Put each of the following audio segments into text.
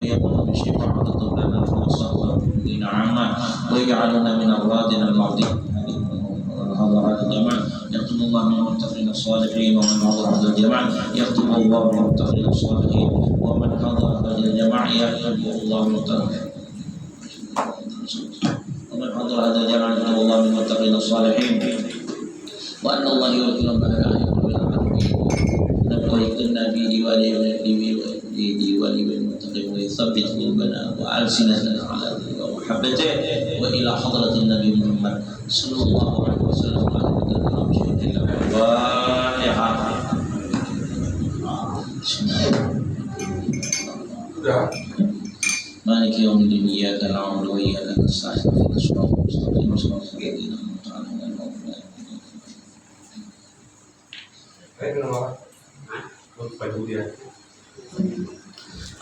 يقول الشيطان تطلب لنا الفرصة عامة ويجعلنا من أولادنا المرضين حضرات الجماعة يكتب الله من المتقين الصالحين ومن حضر هذا الجماعة يكتب الله من المتقين الصالحين ومن حضر هذا الجماعة يكتب الله من ومن حضر هذا الجماعة يكتب الله من المتقين الصالحين وأن الله يوكل الملائكة نبقيتنا في ديوان المتقين ويثبت قلوبنا وألسنتنا على ذكره ومحبته وإلى حضرة النبي محمد صلى الله عليه وسلم مالك يوم الدين إياك نعبد وإياك نستعين اهدنا الصراط المستقيم صراط الذين أنعمت عليهم غير المغضوب عليهم.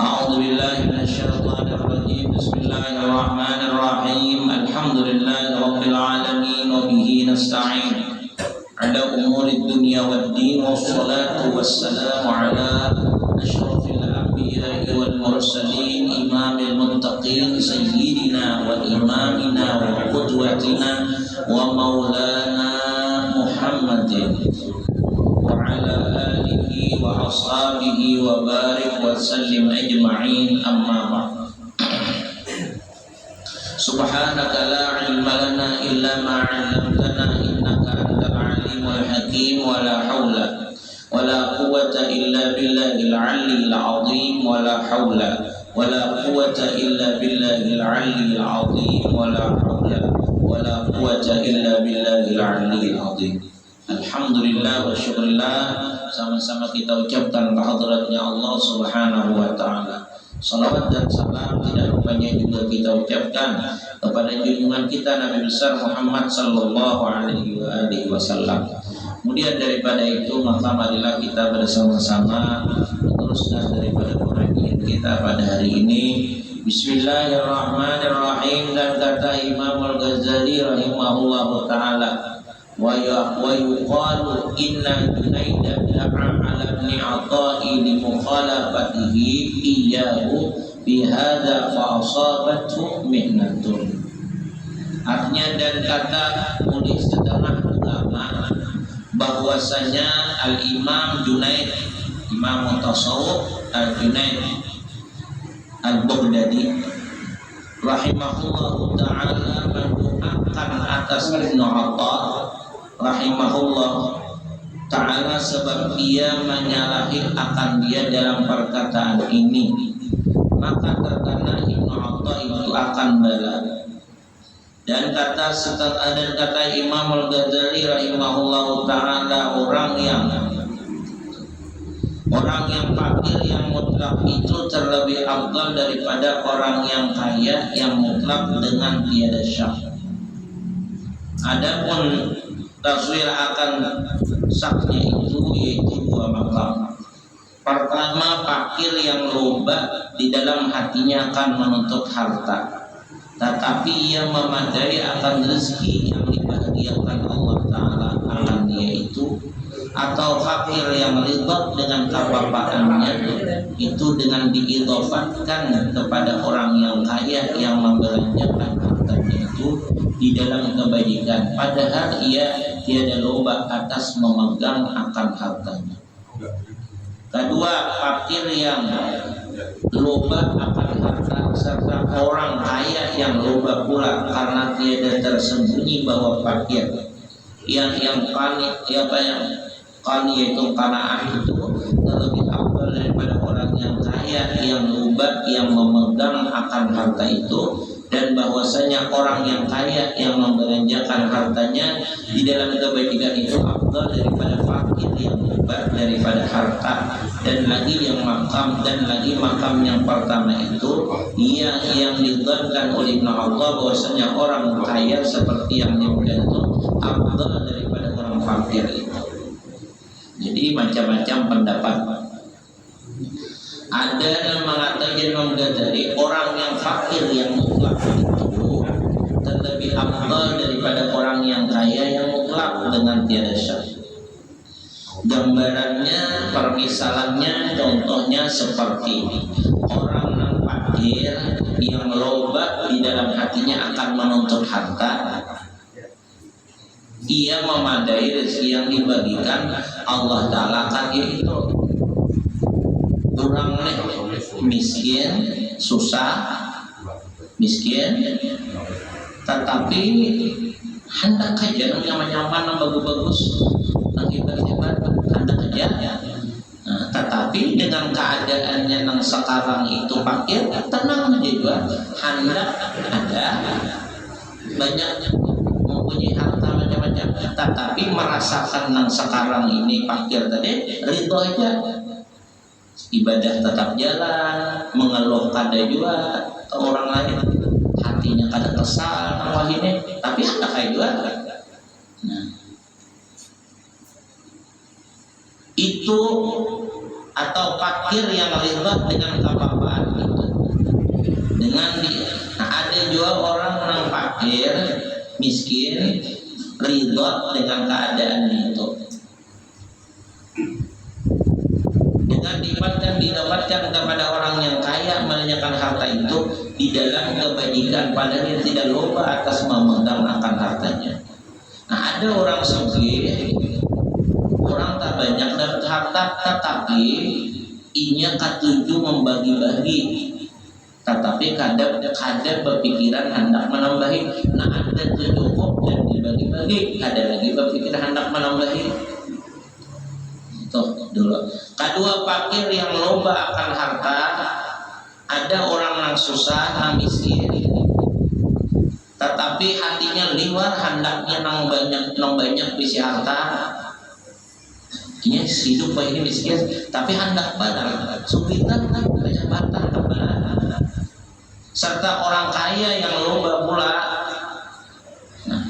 أعوذ بالله من الشيطان الرجيم. بسم الله الرحمن الرحيم. الحمد لله رب العالمين وبه نستعين على أمور الدنيا والدين والصلاة والسلام على أشرف الأنبياء والمرسلين إمام المتقين سيدنا وإمامنا وقدوتنا ومولانا محمد وعلى آله وأصحابه وبارك وسلم أجمعين. أما بعد سبحانك لا علم لنا إلا ما علمتنا إنك أنت العليم الحكيم ولا حول ولا قوة إلا بالله العلي العظيم ولا حول ولا قوة إلا بالله العلي العظيم ولا حول ولا قوة إلا بالله العلي العظيم. Alhamdulillah wa syukurillah, sama-sama kita ucapkan kehadratnya Allah Subhanahu wa ta'ala. Salawat dan salam tidak lupanya juga kita ucapkan kepada junjungan kita Nabi besar Muhammad sallallahu alaihi wasallam. Kemudian daripada itu maka marilah kita bersama-sama meneruskan daripada pengajian kita pada hari ini. Bismillahirrahmanirrahim. Dan kata Imam Al-Ghazali rahimahullahu ta'ala, ويقال إن جنيد دعا على ابن عطاء لمخالفته إياه بهذا فأصابته محنة. Artinya dan kata oleh setengah ulama bahwasanya Al-Imam Junaid, Imam Tasawuf Al-Junaid Al-Baghdadi rahimahullahu ta'ala mendoakan atas Ibnu Atha rahimahullah ta'ala sebab ia menyalahi akan dia dalam perkataan ini, maka terkena Ibnu Atha itu akan bala. Dan kata Imam Al-Ghazali rahimahullah ta'ala, orang yang fakir yang mutlak itu terlebih afdal daripada orang yang kaya yang mutlak dengan tiada syak. Adapun taswir akan saknya itu yaitu dua makam. Pertama, fakir yang loba di dalam hatinya akan menuntut harta, tetapi ia memadai akan rezeki yang dibahagiakan Allah Ta'ala akan dia itu. Atau fakir yang ridha dengan kebapaannya itu dengan diidhofatkan kepada orang yang kaya yang membelanjakan hartanya itu di dalam kebajikan, padahal ia tiada loba atas memegang akan hartanya. Kedua, fakir yang loba akan harta serta orang kaya yang loba pula karena tiada tersembunyi bahwa fakir yang kani yaitu qanaah itu lebih afdal daripada orang yang kaya yang luba yang memegang akan harta itu, dan bahwasanya orang yang kaya yang membelanjakan hartanya di dalam kebajikan itu afdal daripada fakir yang luba daripada harta. Dan lagi makam yang pertama itu yang didhankan oleh Ibnu Atha bahwasanya orang kaya seperti yang kemudian itu afdal daripada orang fakir itu. Jadi macam-macam pendapat. Ada yang mengatakan Imam Ghazali, orang yang fakir yang mutlak itu terlebih afdal daripada orang yang kaya yang mutlak dengan tiada syak. Gambarannya, permisalannya, contohnya seperti ini. Orang yang fakir fakir yang loba di dalam hatinya akan menuntut harta, ia memadai rezeki yang dibagikan Allah Ta'ala kan itu orang miskin, susah, miskin, tetapi hendak aja nyaman-nyaman, yang bagus-bagus, yang hebat-hebat, hendak aja. Nah, tetapi dengan keadaannya yang sekarang itu fakir, tenang aja juga, hendak ada banyak mempunyai harta macam-macam, tetapi merasakan yang sekarang ini fakir tadi, ridho aja, ibadah tetap jalan, mengeluh kada juga ke orang lain, hatinya kada kesal wah ini, tapi ada kayak juga. Nah, itu atau fakir yang ridho dengan apa-apaan itu, dengan dia. Nah, ada juga orang yang fakir, miskin, ridho dengan keadaan itu, dengan didapatkan kepada orang yang kaya menanyakan harta itu di dalam kebajikan, padahal dia tidak lupa atas memegang akan hartanya. Nah, ada orang sugih, orang tak banyak dapat harta, tetapi inya katuju membagi-bagi, tetapi kadang berpikiran hendak menambahi. Nah, ada cukup dan dibagi-bagi, ada lagi berpikiran hendak menambahi. Itu dulu. Kedua, fakir yang loba akan harta. Ada orang yang susah, yang miskin, tetapi hatinya liwar, hendaknya nang banyak bisi harta. Ini hidup ini miskin, tapi hendak badal, sulitan banyak batang kebenaran. Serta orang kaya yang loba pula. Nah,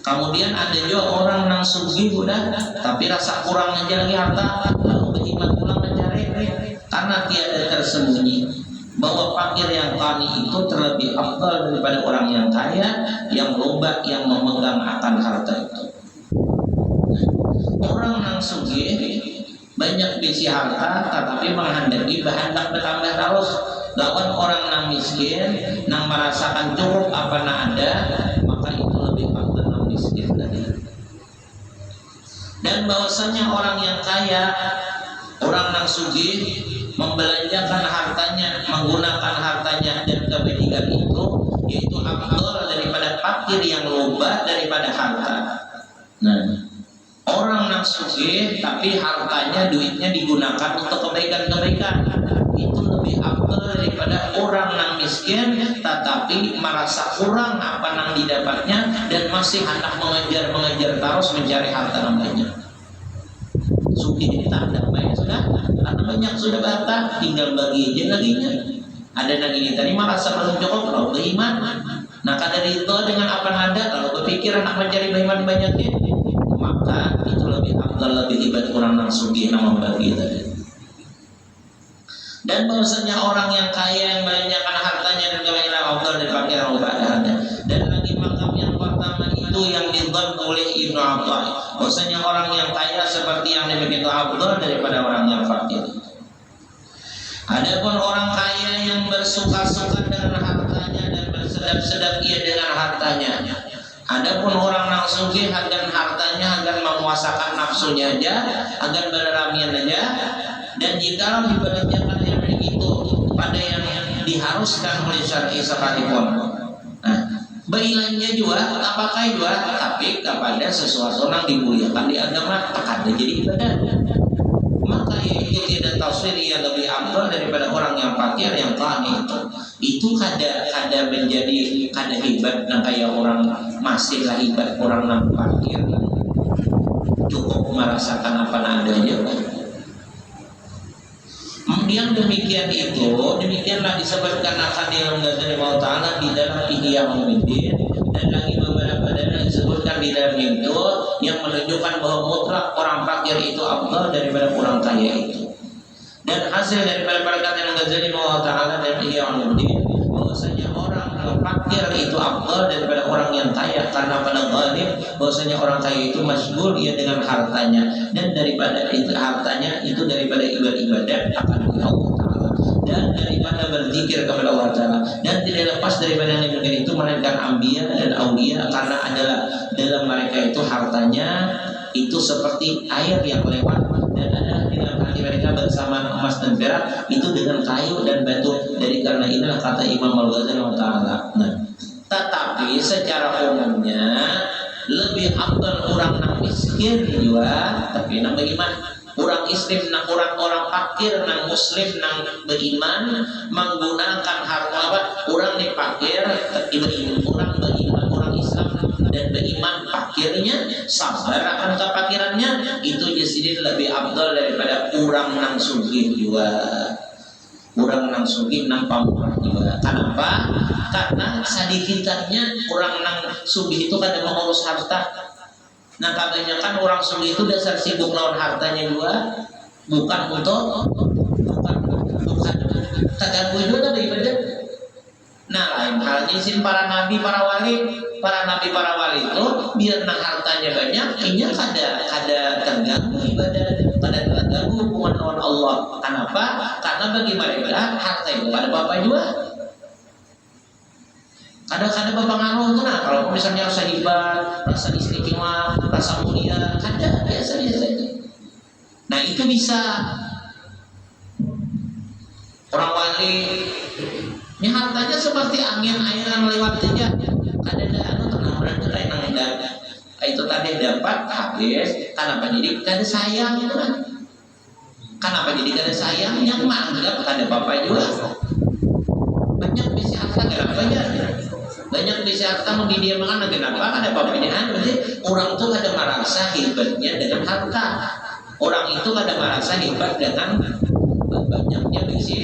kemudian ada juga orang yang sugih udah, tapi rasa kurang aja lagi harta, lalu berjimat pulang mencari, karena tiada tersembunyi bahwa fakir yang kami itu terlebih afdal daripada orang yang kaya yang loba, yang memegang akan harta itu. Orang yang sugih banyak bisi harta, tetapi menghendaki hendak bertambah terus. Lawan orang yang miskin, yang merasakan cukup apa yang ada, maka itu lebih afdal yang miskin tadi. Dan bahwasanya orang yang kaya, orang yang sugih membelanjakan hartanya, menggunakan hartanya dan kebajikan itu, yaitu afdal daripada fakir yang loba daripada harta. Nah, orang yang sugih tapi hartanya, duitnya digunakan untuk kebaikan-kebaikan, itu lebih afdal daripada orang yang miskin tetapi merasa kurang apa yang didapatnya dan masih hendak mengejar terus mencari harta yang banyak. Sugih ini tak ada banyak sudah, karena banyak sudah harta, tinggal bagi aja laginya. Ada lagi tadi merasa belum cukup, kalau beriman, nah kadar itu dengan apa yang ada, kalau berpikir nak mencari beriman banyaknya, maka itu lebih afdal, lebih hebat orang yang sugih yang membagi tadi. Dan bahwasanya orang yang kaya yang banyakkan hartanya dan kebanyakan afdal dari fakir yang ibadahnya. Dan lagi makam yang pertama itu yang didhon oleh Ibnu Athaillah, bahwasanya orang yang kaya seperti yang demikian itu afdal daripada orang yang fakir. Adapun orang kaya yang bersuka-suka dengan hartanya dan bersedap-sedap ia dengan hartanya. Adapun orang yang sugih akan hartanya, akan memuasakan nafsunya aja, akan berramian aja. Dan jika dibelanjakan yang begitu pada yang diharuskan oleh syar'i sekalipun, nah, belanja juga, apakah juga, tapi kepada sesuatu yang dimuliakan di agama, akan jadi ibadah. Maka itu tidak tafsir yang lebih afdal daripada orang yang fakir yang tani itu kada menjadi kada hebat, nah kayak orang masih lah hebat orang yang fakir cukup merasakan apa adanya. Yang demikian itu, demikianlah disebutkan akan yang Ghazali Ta'ala di dalam Ihya Ulumuddin, dan lagi beberapa dalil disebutkan di dalam itu yang menunjukkan bahwa mutlak orang fakir itu afdal daripada orang kaya itu. Dan hasil daripada perkataan Ghazali Ta'ala dan Ihya Ulumuddin, bahwasanya orang yang fakir itu afdal daripada orang yang kaya, karena pada ghalib bahwasanya orang kaya itu masyghul ia dengan hartanya, dan daripada itu hartanya itu daripada ibadah akan Allah Ta'ala. dan daripada berzikir kepada Allah Ta'ala, dan tidak lepas daripada yang demikian itu melainkan anbiya dan aulia, karena adalah dalam mereka itu hartanya itu seperti air yang lewat, dan ada di dalam hati mereka bersama emas dan perak itu dengan kayu dan batu. Dari karena inilah kata Imam Al-Ghazali Ta'ala. Nah, tetapi secara umumnya lebih afdal orang nang miskin juga, tapi nang beriman. Orang Islam nang orang fakir nang Muslim nang beriman menggunakan harta apa? Orang di fakir, orang beriman, orang Islam dan beriman fakirnya sabar akan kefakirannya itu jadi lebih afdal daripada orang nang sugih juga. Orang nang sugih nang pamurah juga. Kenapa? Karena sedikitnya orang nang sugih itu kadang mengurus harta. Nah katanya kan orang sugih itu dasar sibuk lawan hartanya juga, bukan terganggu juga dari ibadah. Nah lain halnya sih para nabi para wali itu biar nah hartanya banyak, ini kada terganggu ibadah, kada terganggu hubungan dengan Allah. Kenapa? Karena bagi mereka harta itu kada apa-apa juga. Ada berpengaruh tuh, nah kalau misalnya rasa hebat, rasa istimewa, rasa mulia, ada biasa saja. Nah itu bisa orang wali, ini hartanya seperti angin air yang lewat saja. Ada tenang berarti kayak nangda. Itu tadi dapat habis, kenapa jadi kada sayang itu kan? Kenapa jadi kada sayang? Yang menganggap kada apa-apa juga. Banyak bisa harta kada apa aja. Banyak bisa harta mau didiamkan, kenapa? Ada pembinaan, berarti orang itu ada merasa hebatnya dengan harta. Orang itu ada merasa hebat dengan banyaknya bisa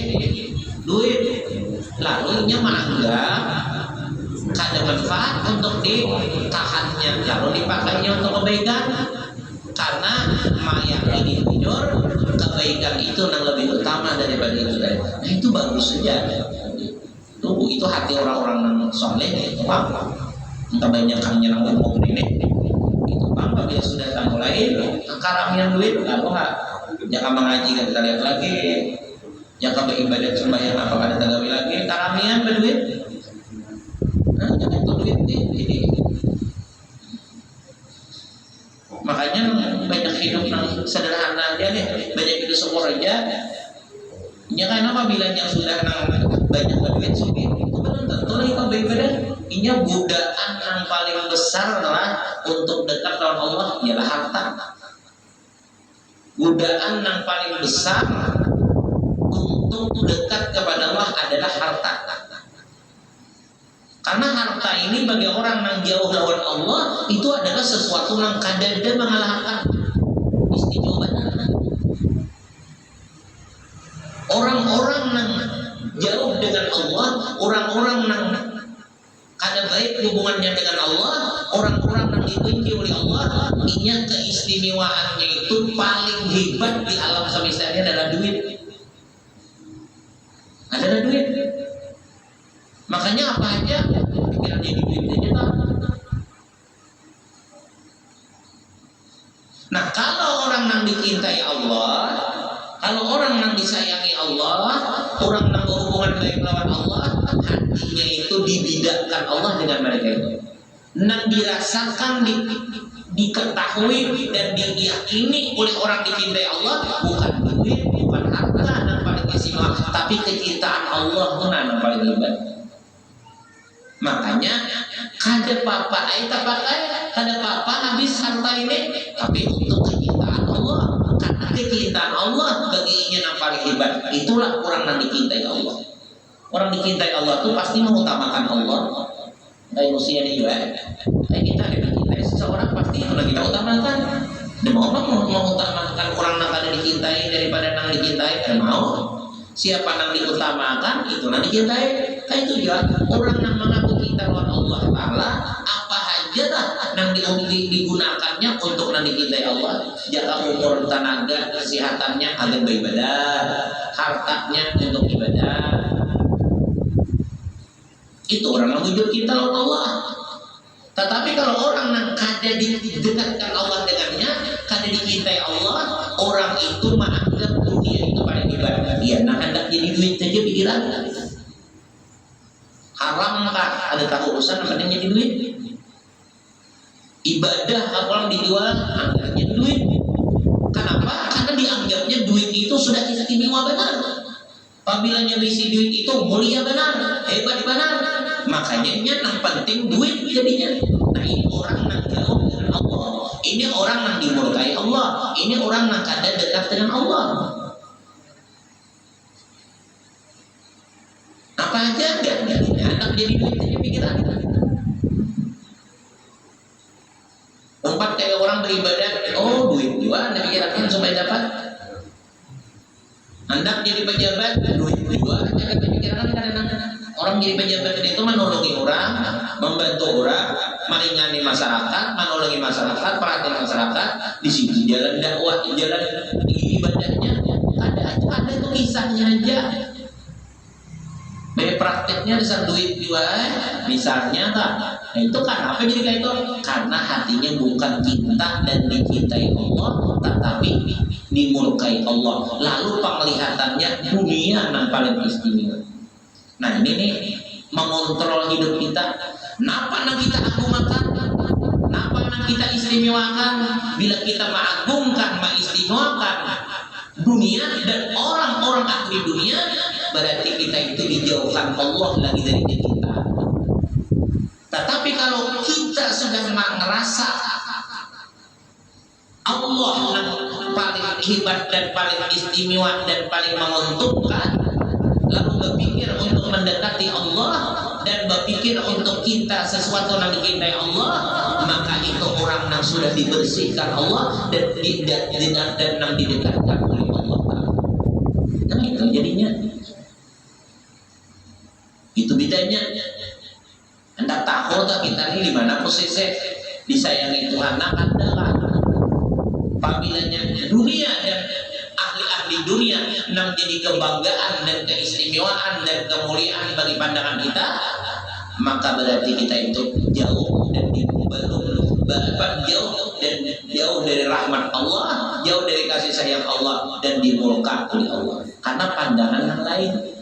duit. Lalu nya menganggap ada manfaat untuk ditahannya, lalu dipakainya untuk kebaikan. Karena meyakini jujur kebaikan itu yang lebih utama daripada itu. Nah itu bagus saja. Itu hati orang-orang yang soleh itu apa? Kebanyakan yang ngomong ini itu apa? Dia sudah mulai karamian duit, lalu jangan mengaji kita lihat lagi, jangan beribadat sembahyang apa kada tagawi lagi, karamian berduit. Nah, jangan itu duit ini. Makanya banyak hidup yang sederhana aja deh, banyak hidup syukur aja. Ya karena apabila yang sudah banyak duit sugih itu belum tentu lagi kau beribadah. Ini godaan yang paling besar adalah untuk dekat dengan Allah ialah harta. Godaan yang paling besar untuk dekat kepada Allah adalah harta. Karena harta ini bagi orang yang jauh lawan Allah itu adalah sesuatu yang kadang-kadang mengalahkan istiqomah. Orang-orang yang jauh dengan Allah, orang-orang yang kada baik hubungannya dengan Allah, orang-orang yang dibenci oleh Allah, ini keistimewaannya itu paling hebat di alam semesta ini adalah duit. Adalah duit. Makanya apa aja pikiran jadi duit aja tak. Nah kalau orang yang dicintai Allah, kalau orang yang disayangi Allah, orang yang berhubungan baik lawan Allah, hatinya itu dibidakkan Allah dengan mereka itu. Yang dirasakan, diketahui dan diyakini oleh orang dicintai Allah bukan duit, bukan harta yang paling istimewa, tapi kecintaan Allah itu yang paling hebat. Makanya kada apa-apa, kada apa-apa habis harta ini, tapi untuk kecintaan Allah. Karena kecintaan Allah baginya yang paling hebat. Itulah orang yang dicintai Allah. Orang dicintai Allah itu pasti mengutamakan Allah. Kayak manusia ini juga. Kayak kita dicintai seseorang pasti itu kita utamakan. Dan mau mengutamakan orang yang ada dicintai daripada yang dicintai, dan mau. Siapa yang diutamakan itu yang dicintai. Kayak itu juga orang yang mengaku cinta kepada Allah Taala, apa aja lah yang digunakannya untuk yang dicintai Allah. Jaga umur, tenaga, kesehatannya agar beribadah, hartanya untuk ibadah. Itu orang yang wujud cinta kepada Allah. Tetapi kalau orang yang kada didekatkan Allah dengannya, kada dicintai Allah, orang itu menganggap dunia itu paling hebat. sebagian. Nah hendak jadi duit saja pikiran. Haram kah? Ada tahu urusan apa yang jadi duit? Ibadah apa dijual? Anggapnya duit. Kenapa? Karena dianggapnya duit itu sudah istimewa benar. Apabila nyelisi duit itu mulia benar, hebat benar. Makanya yang penting duit jadinya. Nah ini orang yang jauh dengan Allah. Ini orang yang dimurkai Allah. Ini orang yang kada dekat dengan Allah. Apa aja anak jadi duit aja pikiran. Umpat kayak orang beribadah, oh duit juga anda pikirkan supaya dapat. Hendak jadi pejabat, duit juga anda pikirkan kadang-kadang. Orang jadi pejabat itu menolongi orang, membantu orang, meringani masyarakat, menolongi masyarakat, perhatian masyarakat. Di sini jalan dakwah, jalan ibadahnya ada itu kisahnya aja. Prakteknya besar duit juga, misalnya tak. Nah itu kenapa jadi kayak itu? Karena hatinya bukan cinta dan dicintai Allah, tetapi dimurkai Allah. Lalu penglihatannya dunia yang paling istimewa. Nah ini nih mengontrol hidup kita. Kenapa nak kita agungkan? Kenapa nak kita istimewakan? Bila kita mengagungkan, mengistimewakan dunia dan orang-orang ahli dunia, berarti kita itu dijauhkan Allah lagi dari kita. Tetapi kalau kita sudah merasa Allah yang paling hebat dan paling istimewa dan paling menguntungkan, lalu berpikir untuk mendekati Allah dan berpikir untuk kita sesuatu yang dicintai Allah, maka itu orang yang sudah dibersihkan Allah dan yang didekatkan oleh Allah. Nah itu jadinya. Itu bedanya. Anda tahu tak kita ini di mana posisi disayangi Tuhan? Nah Anda kan apabila dunia dan ahli-ahli dunia yang jadi kebanggaan dan keistimewaan dan kemuliaan bagi pandangan kita, maka berarti kita itu jauh dan jauh dari rahmat Allah, jauh dari kasih sayang Allah dan dimurka oleh Allah karena pandangan yang lain.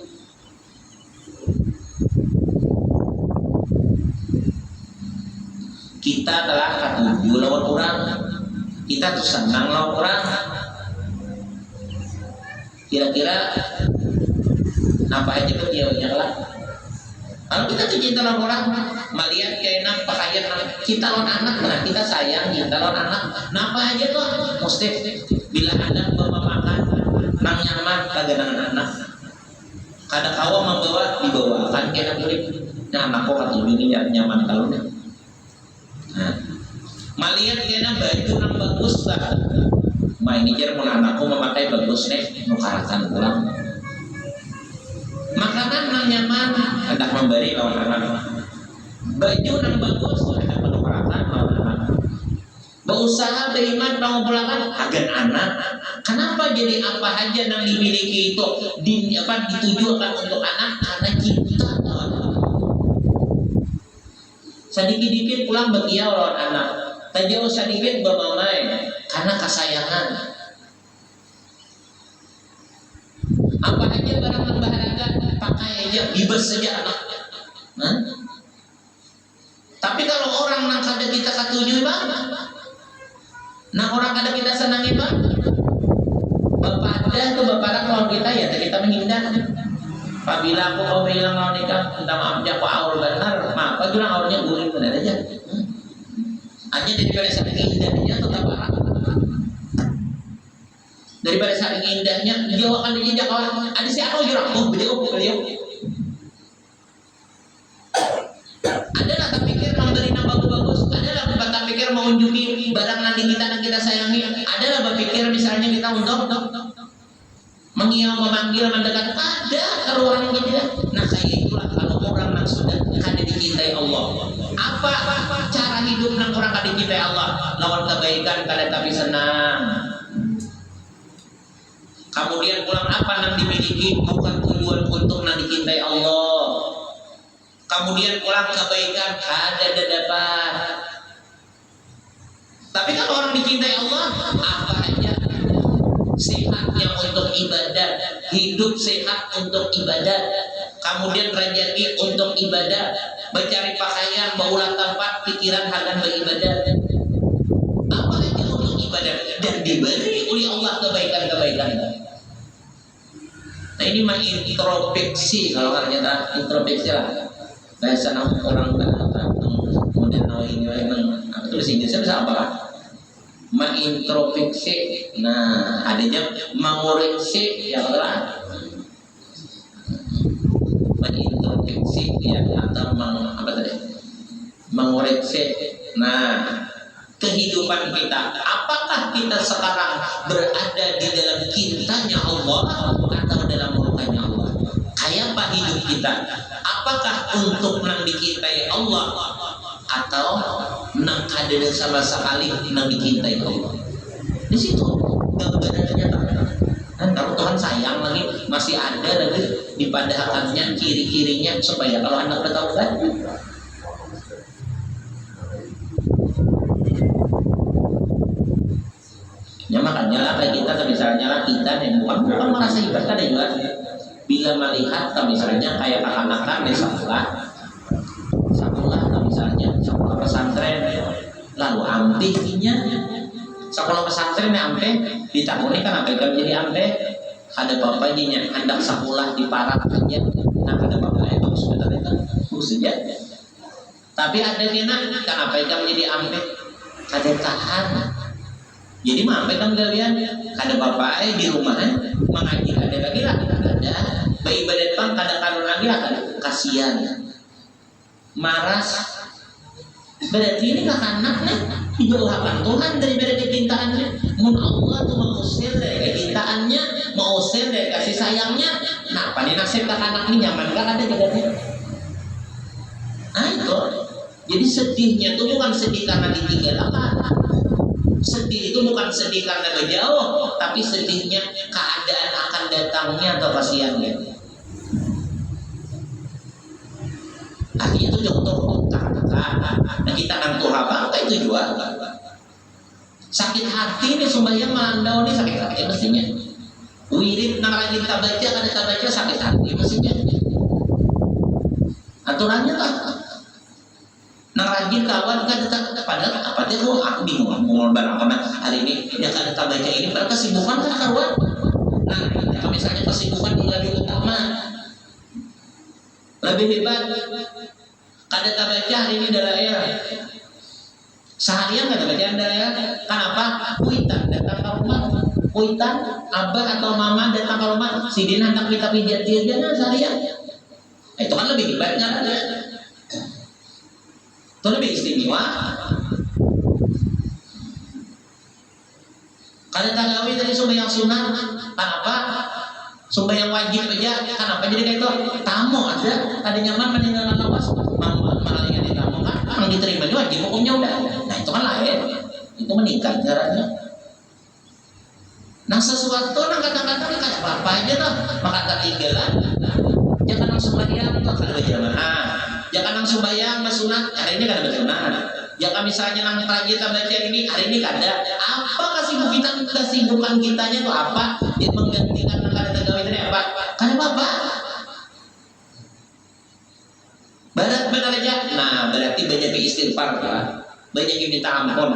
Kita telah katuju lawan orang, kita tuh senang lawan orang. Kira-kira apa aja tuh dia lah. Kalau kita tuh cinta lawan orang, melihat kayak pakaian kita lawan anak, nah kita sayang kita lawan anak. Napa aja tuh mesti bila ada bawa makan nang nyaman kagak dengan anak. Kada kawa membawa dibawakan kena kulit. Nah anakku katuju ini nyaman kalau nih. Nah, malihat kena baju yang bagus tak? Main jar mun anakku memakai bagus nih, nukarakan pulang. Makanan yang nyaman hendak memberi lawan anak. Baju yang bagus hendak menukarakan lawan anak. Berusaha beriman lawan pulangan agan anak. Kenapa jadi apa aja yang dimiliki itu ditujukan untuk anak cinta lawan anak. Sedikit-dikit pulang begiau lawan anak. Tajauh sedikit bamamai karena kesayangan. Apa aja barang yang berharga pakai aja, bebas saja anak. Tapi kalau orang yang kada kita katuju bang, nah orang kada kita senangi bang, bapak ada tuh bapak lawan kita ya, kita menghindar. Apabila aku mau bilang lawan nikah, minta maaf aja aku aur benar, maaf aku bilang aurnya guring benar aja. Hanya daripada saking indahnya tetap parah. Daripada saking indahnya, dia akan dijinjak orang. Ada siapa jurang? Oh beliau. Adalah tak pikir memberi nama bagus, adalah tak pikir mengunjungi barang nanti kita sayangi, adalah berpikir misalnya kita untuk mengiau, memanggil, mendekat, ada kalau orang yang tidak. Nah kayak itulah kalau orang yang sudah kada dicintai Allah. Apa cara hidup yang orang kada dicintai Allah? Lawan kebaikan kada tapi senang. Kemudian pulang apa yang dimiliki bukan tujuan untuk yang dicintai Allah. Kemudian pulang kebaikan kada dapat. Tapi kalau orang dicintai Allah, apa aja sehatnya untuk ibadah, hidup sehat untuk ibadah, kemudian rezeki untuk ibadah, mencari pakaian, baulah tempat, pikiran akan beribadah, apa aja untuk ibadah, dan diberi oleh Allah kebaikan-kebaikan. Nah ini mah introspeksi, kalau katanya introspeksi lah bahasa orang kemudian ini tulis Inggrisnya bisa apa lah, mengintrospeksi. Nah adanya mengoreksi yang lah, mengintrospeksi ya, atau apa tadi, mengoreksi. Nah kehidupan kita, apakah kita sekarang berada di dalam cintanya Allah atau dalam murkanya Allah? Kayak apa hidup kita? Apakah untuk nang dicintai Allah atau nang kadang sama sekali nang dicintai Allah? Di situ gambarannya kan, kalau Tuhan sayang lagi, masih ada lagi di padahalnya ciri-cirinya supaya kalau anak bertaubat. Ya makanya lah kayak kita misalnya lah, kita yang bukan merasa hebat kan juga bila melihat misalnya kayak anak-anak di sekolah misalnya sekolah pesantren, lalu ampihnya sekolah pesantren ampe di tahun ini kan apa kan jadi ampe, ada bapaknya hendak sekolah di parat aja, nah ada bapaknya bagus betul itu bagus saja, tapi ada dia kan apa kan jadi ampe, ada tahan. Jadi mampai kan kalian ada bapak di rumahnya mengaji, ada lagi lah, ada bayi badan bang kadang-kadang lagi lah, kasihan maras, berarti ini kakak anaknya dijauhkan Tuhan daripada kecintaannya. Mun Allah tuh mengusir dari kecintaannya, mengusir dari kasih sayangnya. Nah apa nih nasib kakak anak ini, nyaman gak ada jadinya? Nah itu jadi sedihnya tuh bukan sedih karena ditinggal apa, sedih itu bukan sedih karena berjauh, tapi sedihnya keadaan akan datangnya atau kasihannya. Artinya itu contoh nah kita nantu apa itu juga sakit hati nih, sembahyang melandau nih sakit hati mestinya. Wirid nang rajin kita baca, kan kita baca sakit hati mestinya. Aturannya tak nang rajin kawan kan tetap padahal apa dia tuh aku bingung mau barang apa hari ini dia kan kita baca ini padahal kesibukan kan kawan. Nah ya, misalnya kesibukan di lebih utama lebih hebat, kada kita baca hari ini adalah ya seharian kada baca adalah ya, kenapa? Kuitan datang ke rumah, kuitan abah atau mama datang ke rumah, si Dina hendak kita pijat dia seharian, itu kan lebih hebat kan ada. Itu lebih istimewa. Kalau tagawi tadi sembahyang sunnah, kenapa? Sembahyang wajib aja, kenapa jadi kayak itu? Tamu ada nyaman meninggalkan lawas, malah yang ditamu kan, yang diterima juga wajib hukumnya udah. Nah itu kan lain, itu meningkat caranya. Nah sesuatu yang kata-kata kayak apa aja lah, maka ketinggalan. Jangan langsung sembahyang, kalau berjamaah. Jangan langsung sembahyang sunat, hari ini kada bersunat. Jangan misalnya nang rajin baca ini, hari ini kada. Apa kesibukan kitanya itu apa? Dia menggantikan kada tagawi itu apa? Kada apa? Barat benar aja. Nah, berarti banyak istighfar kan? Banyak minta ampun.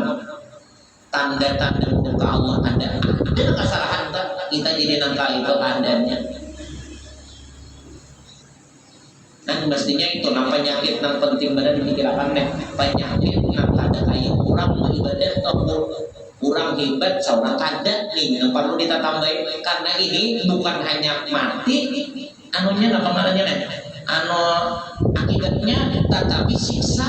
Tanda-tanda muka Allah ada. Ada kesalahan kita jadi nangka itu adanya. Dan mestinya itu penyakit yang penting badan dipikirkan deh, penyakit yang ada kayak kurang beribadah atau kurang hebat seorang kada nih yang perlu kita tambahin, karena ini bukan hanya mati anunya apa namanya nih akibatnya, tetapi siksa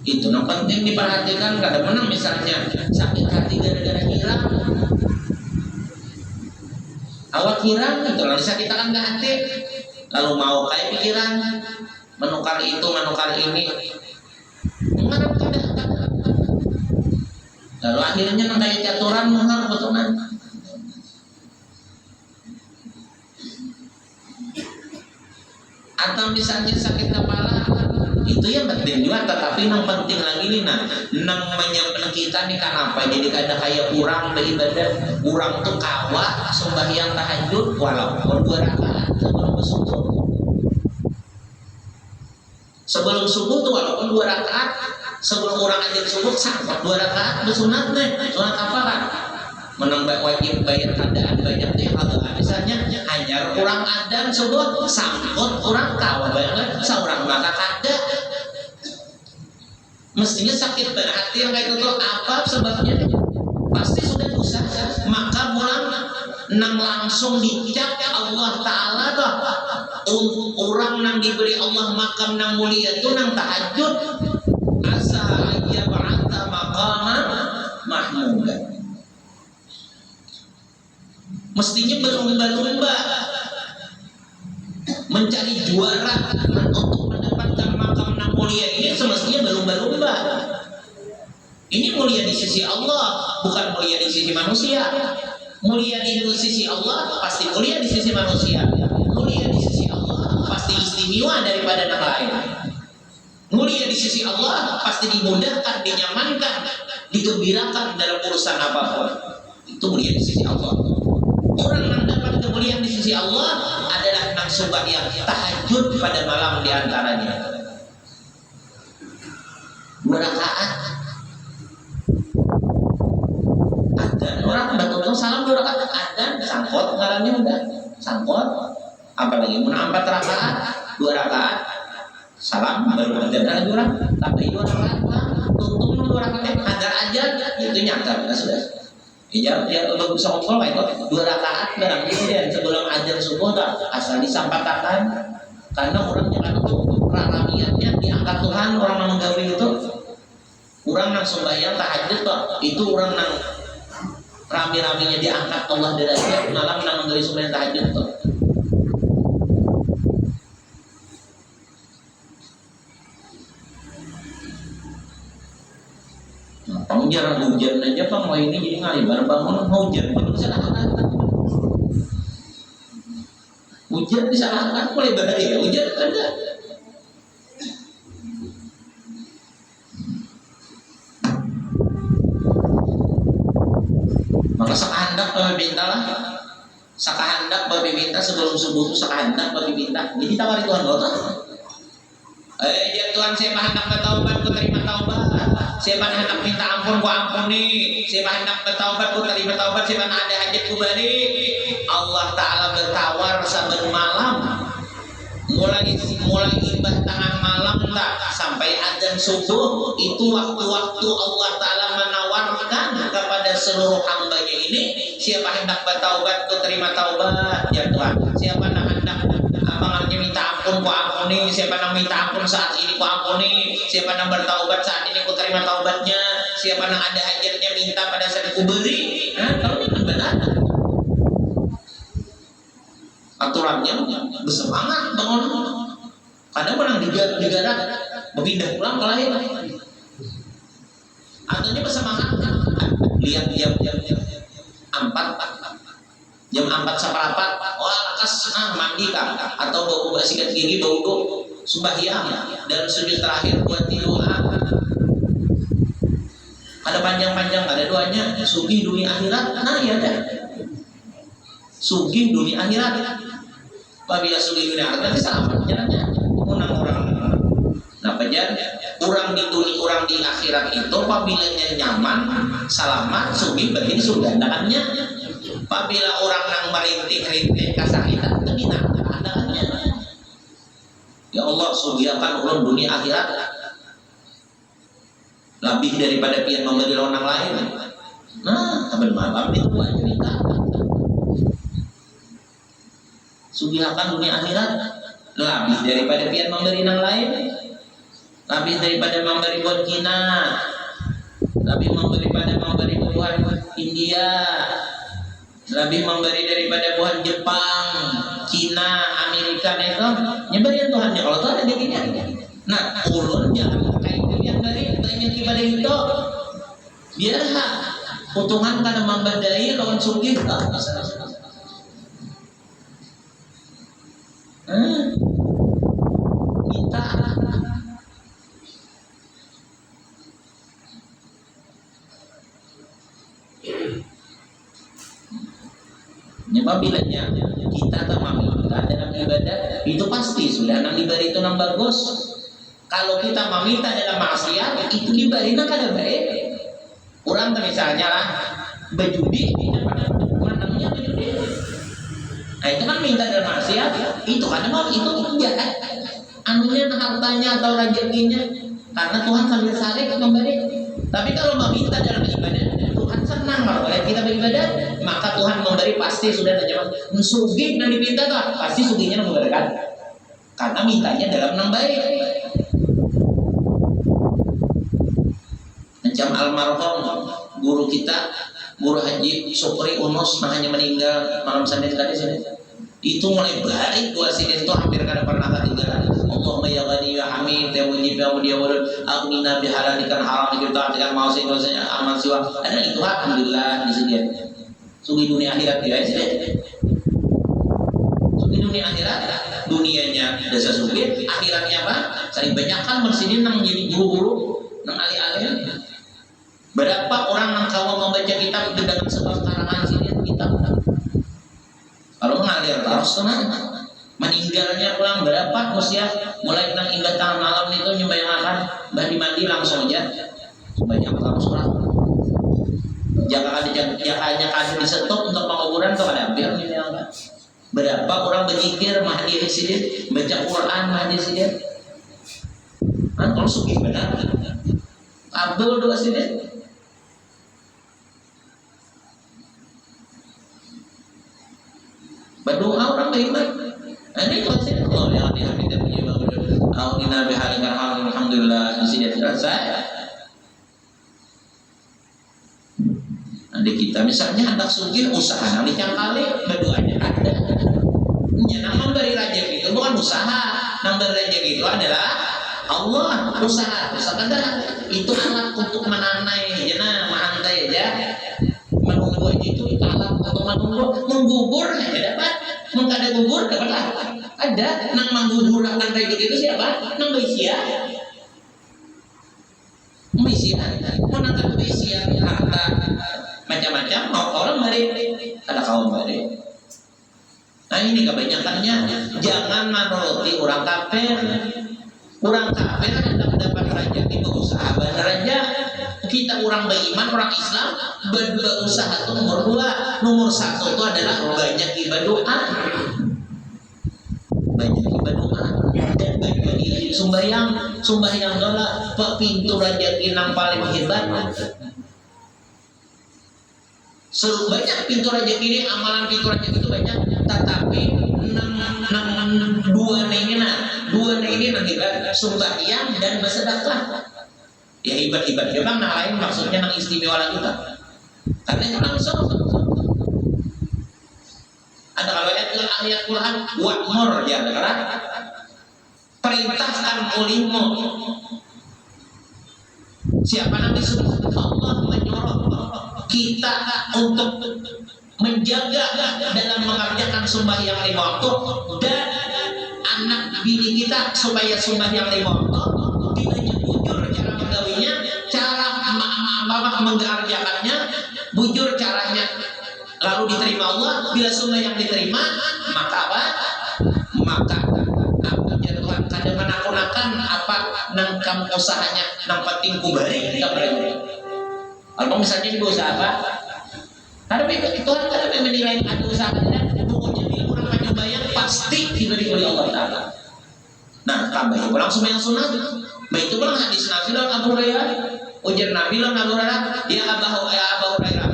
itu yang penting diperhatikan. Kada menang misalnya sakit hati gara-gara hilang, awak hilang itu lalu sakitakan ke hati, lalu mau kayak pikiran menukar itu menukar ini, mengarap tidak, lalu akhirnya kayak caturan mengarap betulan. Atau misalnya sakit kepala, itu yang penting juga, tetapi yang penting lagi nih nang menyembah kita nih kenapa jadi kada kayak kurang beribadah. Kurang tuh kawat sembahyang tahajud walaupun 2 rakaat sebelum subuh. Sebelum subuh tuh walaupun 2 rakaat, sebelum orang adzan subuh sampai 2 rakaat bersunat nih. Sunat apa kan? Menambah wajib bayar keadaan banyak tuh yang ada. Misalnya hanya orang adzan subuh sangkut orang kawat banget seorang maka kada. Mestinya sakit hati yang kayak itu apa sebabnya? Pasti sudah dosa. Maka pulang nang langsung dicap Allah Ta'ala tuh orang nang diberi Allah makam nang mulia itu nang tahajud asa aja ba'ata maqama mahmudah. Mestinya berlomba-lomba mencari juara untuk mendapatkan makam nang mulia ini, semestinya berlomba-lomba. Ini mulia di sisi Allah, bukan mulia di sisi manusia. Mulia di sisi Allah pasti mulia di sisi manusia. Mulia di sisi Allah pasti istimewa daripada yang lain. Mulia di sisi Allah pasti dimudahkan, dinyamankan, digembirakan dalam urusan apapun. Itu mulia di sisi Allah. Orang yang dapat kemuliaan di sisi Allah adalah nang sembahyang tahajud pada malam di antaranya. 2 rakaat. Adzan orang betul-betul salam 2 rakaat adzan sangkot ngarannya udah sangkot. Apalagi mun 4 rakaat 2 rakaat salam baru adzan lagi orang tapi 2 rakaat tuntung 2 rakaat adzan aja itu nyata sudah. Iya, dia untuk bisa ngomong itu 2 rakaat barang ini sebelum adzan subuh tak asal disampaikan karena orang jangan untuk ramiannya diangkat Tuhan. Orang yang menggawe itu orang yang sembahyang tahajud kok itu orang yang rami-raminya diangkat Allah derajat malam yang menggawe sembahyang tahajud kok. Jarang hujan aja Pak, mau ini jadi ngalibar bangun hujan belum disalahkan. Hujan disalahkan mulai bahaya hujan ada. Maka sakahandak babi minta lah. Sakahandak babi minta sebelum subuh itu sakahandak babi minta. Jadi tawari Tuhan Allah. Ya Tuhan, saya hendak bertaubat, ku terima taubat. Saya hendak minta ampun, ku ampuni. Saya hendak bertaubat, ku terima taubat. Saya ada hajat ku balik. Allah Ta'ala bertawar saben malam. Mulai ibah tengah malam tak sampai adzan subuh itu waktu-waktu Allah Ta'ala menawarkan kepada seluruh hambanya ini, siapa hendak bertaubat ku terima taubat ya Tuhan. Siapa hendak abangannya minta ampun ku ampuni. Siapa yang minta ampun saat ini ku ampuni. Siapa yang bertaubat saat ini ku terima taubatnya. Siapa yang ada hajatnya minta pada saat ku beri. Kalau ini benar aturannya bersemangat bangun. Kadang menang digarap berpindah pulang ke lain. Aturannya bersemangat. Lihat jam 4 jam 4 seperempat, wah lekas mandi kan, atau bau sikat gigi bau sembahyang dan sujud terakhir buat tidur. Ada panjang-panjang, ada doanya sugih dunia akhirat. Nah ya dah, sugih dunia akhirat. Apabila sugih dunia akhirat selamat jalannya. Menang orang. Nah penjara orang di dunia, orang di akhirat itu apabila nyaman, selamat, sugih berarti surga dalamnya. Apabila orang yang merintih-rintih kasakitan itu binatang andalannya. Ya Allah, sugiakan ulun dunia akhirat lebih daripada pian memberi orang lain. Nah, saben malam itu aja minta. Sugiakan dunia akhirat lebih daripada pian memberi orang lain. Lebih daripada memberi buat Cina. Lebih memberi buat India. Lebih memberi daripada Tuhan Jepang, Cina, Amerika itu nyeberian Tuhannya. Kalau Tuhan ada gini. Nah, ulun jangan kayak yang dari banyak ibadah itu. Biarlah potongan karena membadai lawan sugih. Minta Bilanya kita tak meminta dalam ibadah itu pasti sudah nang diberi itu nang bagus. Kalau kita meminta dalam maksiat itu diberi nang kada baik. Orang misalnya lah berjudi, menangnya berjudi. Nah itu kan minta dalam maksiat, itu kan memang itu jahat. Anunya hartanya atau rezekinya, karena Tuhan sambil sarik memberi. Tapi kalau meminta dalam ibadah, Tuhan senang kalau kita beribadah, maka Tuhan memberi pasti sudah terjawab. Sugih yang dipinta tuh pasti sugihnya memberikan, karena mintanya dalam nang baik. Macam almarhum guru kita, guru Haji Supri Unus, hanya meninggal malam Senin tadi sini. Itu mulai baik dua sini itu hampir kada pernah ketinggalan. Allahumma ya ghani ya hamid ya mujib ya mudiyawar aghnina bihalalikan haram kita dengan mau sing amal siwa. Ada itu alhamdulillah di sini. Sugi dunia akhirat ya sini. Sugi dunia akhirat, dunianya desa sugi, akhiratnya apa? Saya banyakkan bersini nang jadi guru-guru, nang alih-alih. Berapa orang yang kamu membaca kitab dengan sebab karangan sini kitab? Kalau mengalir harus tenang. Meninggalnya pulang berapa usia? Mulai nang indah tangan malam itu nyembayangan, badi mandi langsung aja. Banyak langsung surah. Jakanya kasih disetop untuk penguburan kepada ambil ini yang berapa orang berzikir mahdi sidin, baca Quran mahdi sidin. Kalau suki benar. Abdul doa sidin. Berdoa orang beriman. Ini konsep Allah yang dihamidkan punya bangun. Alhamdulillah bihalika alhamdulillah di sini selesai. Nanti kita misalnya anak sugih usaha nanti yang kali berdoanya ada. Yang memberi rezeki itu bukan usaha. Memberi rezeki itu adalah Allah. Usaha ada. Itu alat untuk menanai, jangan menghantai ya. Menunggu itu alat untuk menggubur ya dapat. Mengkada gubur dapat lah. Ada nang menggugurkan rezeki itu siapa? Nang Malaysia. Malaysia. Menangkap Malaysia harta macam-macam mau orang bari ada kaum bari. Nah ini kebanyakannya jangan menuruti orang kafir. Orang kafir hendak mendapat rezeki berusaha benar aja. Kita orang beriman, orang Islam berusaha itu nomor 2. Nomor 1 itu adalah banyak ibadah. Banyak ibadah dan banyak sumbayang dola pintu rezeki yang paling hebat. Banyak pintu rezeki ini, amalan pintu rezeki itu banyak, tetapi dua ini hebat, sumbayang dan bersedekah. Ya ibadah memang nah lain maksudnya nang istimewa lagi tak. Karena itu langsung ada kalau ayat Quran wa'mur ya kan? Perintahkan ulimu. Siapa yang disuruh Allah menyuruh kita untuk menjaga dalam mengerjakan sembahyang 5 waktu dan anak bini kita supaya sembahyang 5 waktu tidak bujur cara menggawinya, cara mengerjakannya bujur caranya lalu diterima Allah. Bila sembahyang diterima maka apa? Maka ya Tuhan kadang menakut-nakan apa nang kamu usahanya nang penting kubari kita beri. Kalau misalnya di usaha apa? Karena Tuhan kadang menilai ada usahanya pokoknya bila kurang penyembahyang pasti diberi oleh Allah Ta'ala. Nah tambah pulang sembahyang sunat. Baik itu pulang hadis Nabi lah Abu Hurairah. Ujar Nabi lah Abu Hurairah, ya Abu Hurairah,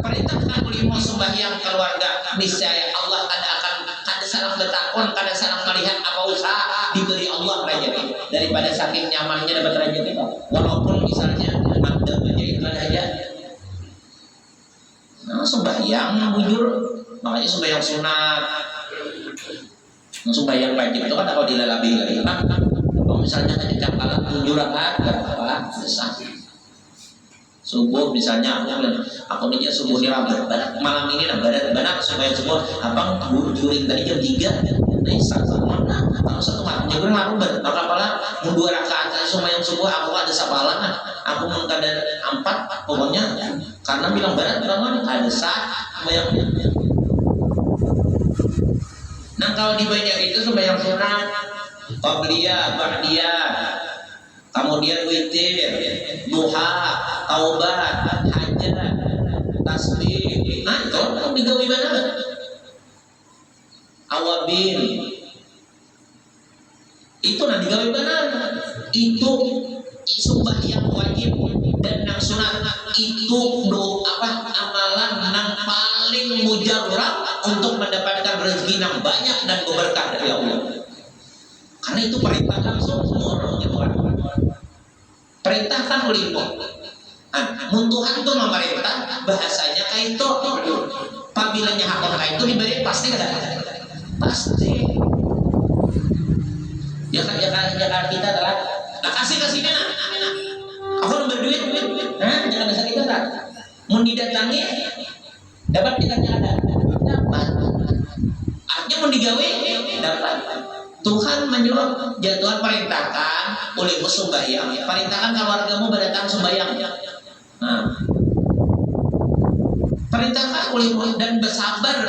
perintahkan ulimu sembahyang keluarga, niscaya Allah akan kada salah bertakon, kada salah melihat apa usaha diberi Allah rezeki daripada saking nyamannya dapat rezeki itu. Walaupun misalnya madam menjadi aja. Nah, sembahyang bujur, makanya sembahyang sunat. Sembahyang wajib itu kan kalau dilalabi lagi kan. Misalnya ketika kalah 7 rakaat berapa besar subuh misalnya aku nih subuh ini malam ini benar supaya subuh abang juring tadi jam 3 nah mana kalau satu malam juring lalu berapa 2 rakaat sembahyang subuh aku ada sapalan aku mengkada 4 pokoknya karena bilang berat bilang mana ada sah sembahyangnya Nah kalau dibaca itu sembahyang sunat, qabliyah, ba'diyah, kemudian witir, duha, taubat, hajat, tasbih. Nah itu digawe banget. Awabin. Itu nanti digawe banget. Itu sembahyang wajib dan nang sunat itu amalan nang paling mujarab untuk mendapatkan rezeki yang banyak dan berkah dari Allah. Karena itu perintah langsung murung ya Tuhan. Perintahkan oleh Allah. Mun Tuhan itu memerintah bahasanya kayak itu. Pabilanya hakon kayak itu diberi pasti ada. Pasti. Ya kita adalah kasih nah. Aku berduit. Jangan bisa kita tak. Mun didatangi dapat kitanya ada. Dapat. Artinya mun digawe dapat. Tuhan menyuruh, Tuhan perintahkan olehmu sembahyang, perintahkan keluargamu berdatang sembahyang. Nah, perintahkan olehmu dan bersabar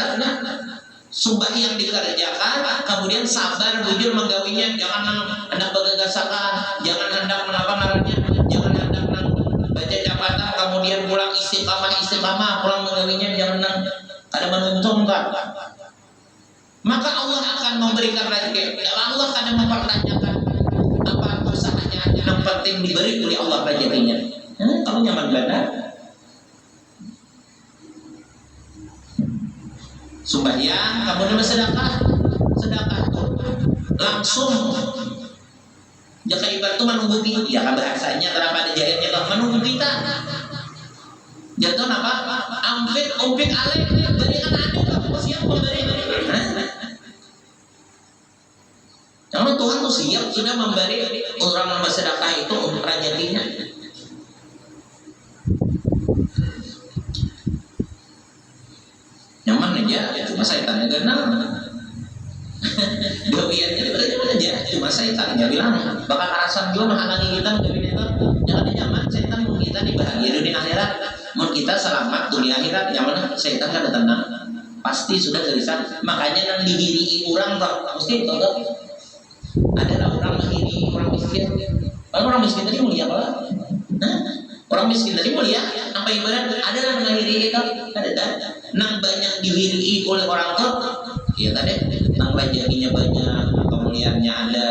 sembahyang dikerjakan, kemudian sabar bujur menggawinya, jangan hendak bergagasakan, jangan hendak jangan hendak baca jabatan, kemudian pulang istiqamah, pulang menggawinya, jangan kada menuntunkan. Maka Allah akan memberikan rezeki. Allah akan mempertanyakan apa usahanya yang penting diberi oleh Allah rezekinya. Kalau nyaman benar, sembahyang, kemudian sedekah tuh langsung. Jika ibarat itu menunggu kita, ya bahasanya terapa ada jahitnya lah menunggu kita. Jatuh apa? Umpik alek berikan ada siap memberi. Karena Tuhan tuh siap sudah memberi orang yang bersedekah itu untuk rezekinya. Nyaman aja, cuma syaitannya kenal. Doiannya nyaman aja, cuma syaitannya bilang bakal alasan juga menghalangi kita menjadi itu. Jangan nyaman, syaitan mau kita di bahagia dunia akhirat, mau kita selamat dunia akhirat. Nyaman, syaitan kan tenang, pasti sudah gelisah. Makanya yang dihiri orang tak mesti itu tak. Adalah orang menghiri orang miskin. Kalau orang miskin tadi mulia apa? Orang miskin tadi mulia. Apa ibarat? Adalah menghiri kita. Ada. Nang banyak dihiri oleh orang tua. Ya tadi. Nang rezekinya banyak, kemuliaannya ada.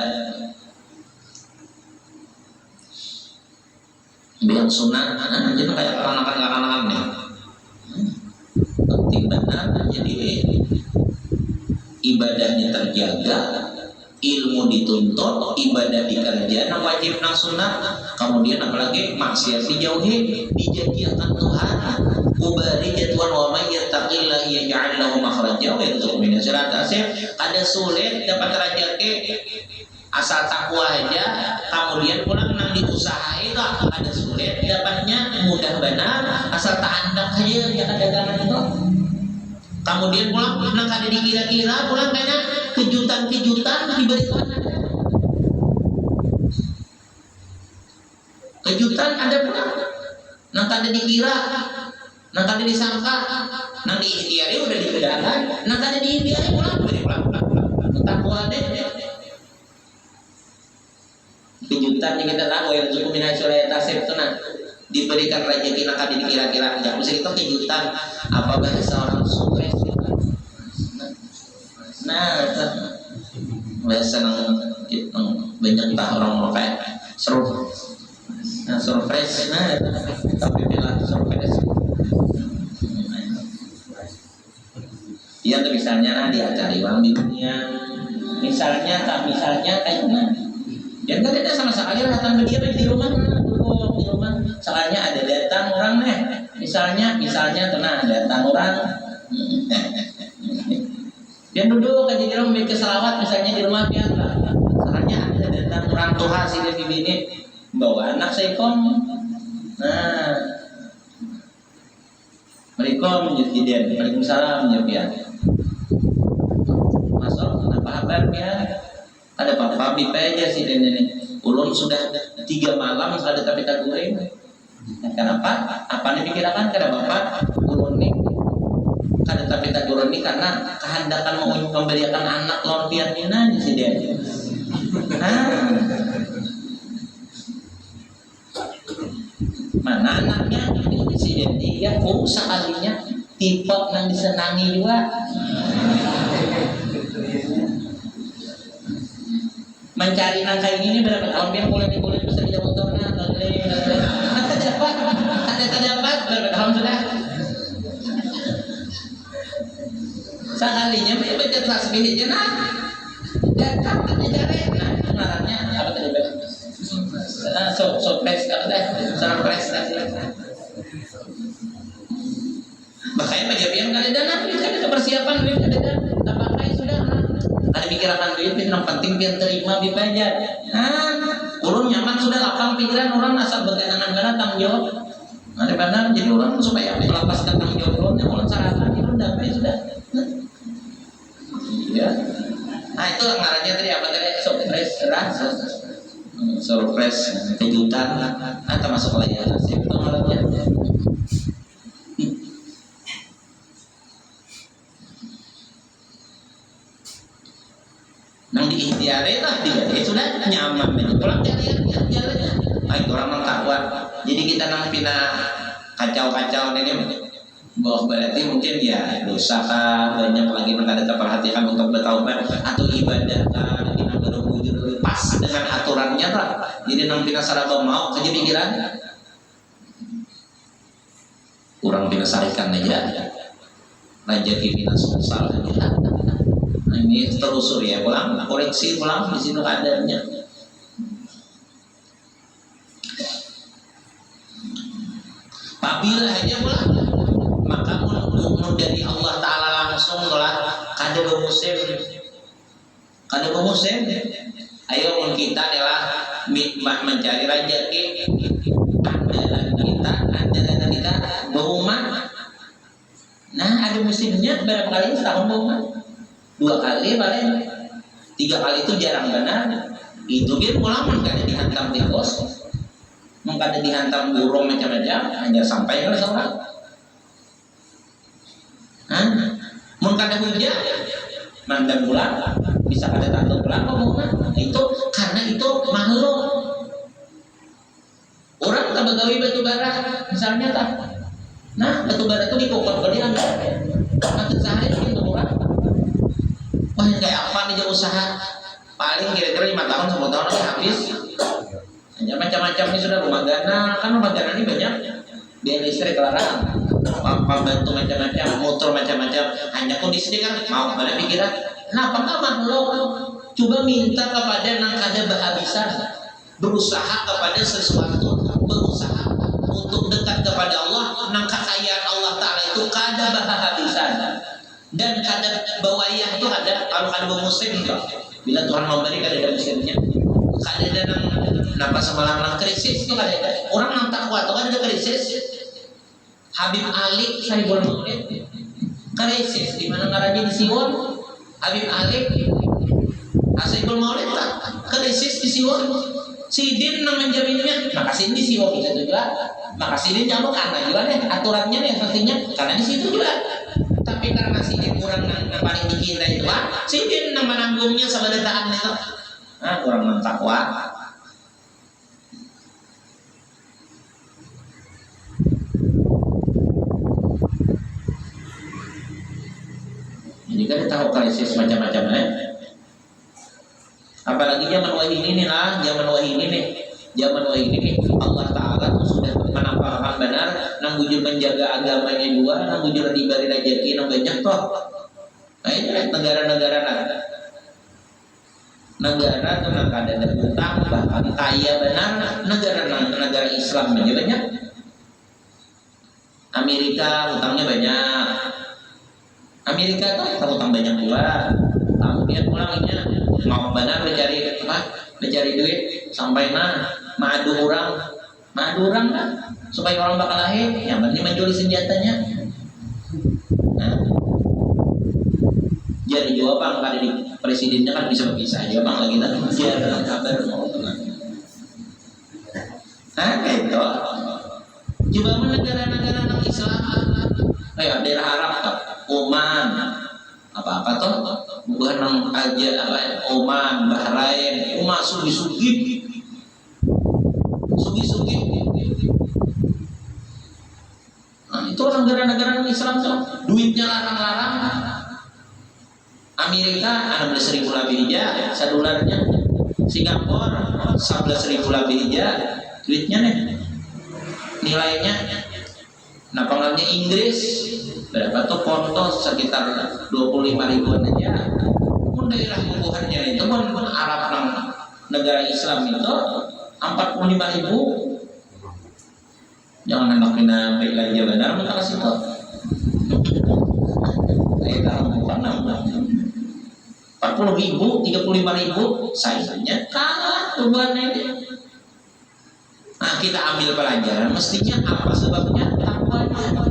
Biar sunat. Jadi kayak anak-anak nih. Penting benar. Jadi ibadahnya terjaga. Ilmu dituntut, ibadah dikerjakan, wajib nang sunat, kemudian apalagi maksiat dijauhi, dijanjikan Tuhan. Ubari jadwal wa may yattaqillaha yaj'al lahu makhraja wa yarzuqhu min haitsu la yahtasib. Ada sulit dapat rezeki asal takwa aja, kemudian pulang nang diusahain lah. Ada sulit dapatnya mudah benar asal tak andak aja ya dagangan itu. Kemudian pulang nang kada dikira-kira pulang banyak kejutan-kejutan diberikan. Kejutan ada pulang nang kada dikira, nang kada disangka, nang diikhtiari udah dikerjakan, nang kada diikhtiari pulang. Takwa deh. Kejutan yang kita tahu yang cukup minat suraya tasib itu diberikan rezeki nang kada dikira-kira. Jangan mesti itu kejutan. Apa bahasa orang sukses? Bahasa nang banyak tak orang mau kayak surprise. Tapi bilang surprise. Dia tuh misalnya diajari orang di dunia. Misalnya kayak mana? Dia nggak ada sama sekali datang ke dia di rumah. Soalnya ada datang orang nih. Misalnya datang orang. Dia duduk aja di rumah bikin selawat misalnya di rumah dia. Soalnya ada datang orang tua si bibi ini bawa anak seikom. Nah, Assalamualaikum menjadi dia. Waalaikumsalam menjadi dia. Masuk apa kabar dia? Ada papa bibi aja sih ini. Ulun sudah 3 malam ada tapi tak goreng. Kenapa? Apa nih pikirkan kada bapak ulun nih Kada tapi tak turun ini karena kehendakan mau memberikan anak lawan pianina aja sih dia. Mana anaknya ini sih dia sekalinya tipe yang disenangi juga. Mencari nangka ini berapa tahun dia mulai bisa tidak motor dapat berapa tahun sudah sekalinya baca tasbih aja datang cari ngarannya apa tadi surprise apa dah surprise makanya pajabian kali dana ada persiapan duit ada tak pakai sudah ada pikiran duit yang penting biar terima dibayar ulun nyaman sudah lapang pikiran orang asal berkenangan tanggung jawab ada benar jadi orang supaya melepaskan tanggung jawab ulun ulun sarapan ulun dapat sudah ya itu ngarannya tadi apa tadi surprise kejutan termasuk layanan sih itu ngarannya nang diikhtiari lah dia sudah nyaman itu pulang jalan baik orang nang takwa jadi kita nang pina kacau ini bahwa berarti mungkin ya dosa kah banyak lagi nang ada terperhatikan untuk bertaubat atau ibadah kah kita berwujud pas dengan aturannya lah jadi nang pina saraba mau kerja pikiran kurang pina sarikan aja raja pina sungsal aja. Ini terusur ya pulang koreksi pulang di situ kadarnya apabila aja pulang maka mun dari Allah Ta'ala langsung lah kada musim ayo mun kita adalah mencari rezeki andalan kita berumah ada musimnya berapa kali setahun berumah 2 kali paling 3 kali itu jarang benar itu dia pulang kada dihantam tikus kada dihantam burung macam-macam hanya sampai ke seorang mun kada hujan mandang pulang bisa kada tantu pulang kok itu karena itu makhluk orang tak begawi batu bara misalnya tak batu bara itu dipokok kalian nanti sehari itu orang wah kayak apa nih usaha paling kira-kira 5 tahun 10 tahun lagi habis hanya macam-macam ini sudah rumah dana kan rumah dana ini banyak biaya listrik larang pembantu macam-macam motor macam-macam hanya kondisi kan mau pada pikiran kenapa enggak makhluk coba minta kepada yang kada berhabisan berusaha kepada sesuatu berusaha untuk dekat kepada Allah nang kekayaan Allah Ta'ala itu kada berhabisan dan kadar bawayah itu ada kalau kada bermusim enggak bila Tuhan memberi kada ada musimnya kada ada nang semalam krisis itu kada ada orang nang takwa itu kada ada krisis Habib Ali Saibul Maulid krisis di mana ngarannya di Siwon Habib Ali Saibul Maulid krisis di Siwon Sidin nang menjaminnya makasih di Siwon itu juga makasih Sidin jamu karena juga nih aturannya nih pastinya karena di situ juga tapi karena Sidin kurang yang paling dicintai itu Sidin yang menanggungnya sebadataan itu kurang mentakwa jadi kan tahu krisis macam-macam apalagi zaman wahyu ini zaman wahyu ini Allah Ta'ala sudah menampakkan benar nang bujur menjaga agamanya juga nang bujur diberi rezeki nang banyak toh ini negara-negara tuh nang kada ada utang bahkan kaya benar negara Islam aja banyak Amerika utangnya banyak Amerika tuh utang banyak juga kemudian pulangnya mau benar mencari duit sampai madu orang lah supaya orang bakal lahir yang penting menjual senjatanya jadi jawab bang kada di presidennya kan bisa berpisah aja bang lagi dia dalam kabar mau tenang gitu coba negara-negara Islam kayak daerah Arab apa tuh bukan nang aja apa Oman, Bahrain, sugi-sugi. Nah, itu orang negara-negara Islam tuh duitnya larang-larang. Amerika 16.000 lebih aja $1. Singapura 11.000 lebih aja duitnya nih nilainya. Nah pengalnya Inggris berapa tuh konto sekitar 25.000-an aja. Pun daerah hubungannya itu pun Arab negara Islam itu 45.000. Jangan anak mina baik lagi benar maka situ. Saya tahu bukan 40.000, 35.000 saingannya kalah tujuannya. Nah kita ambil pelajaran mestinya apa sebabnya takwanya.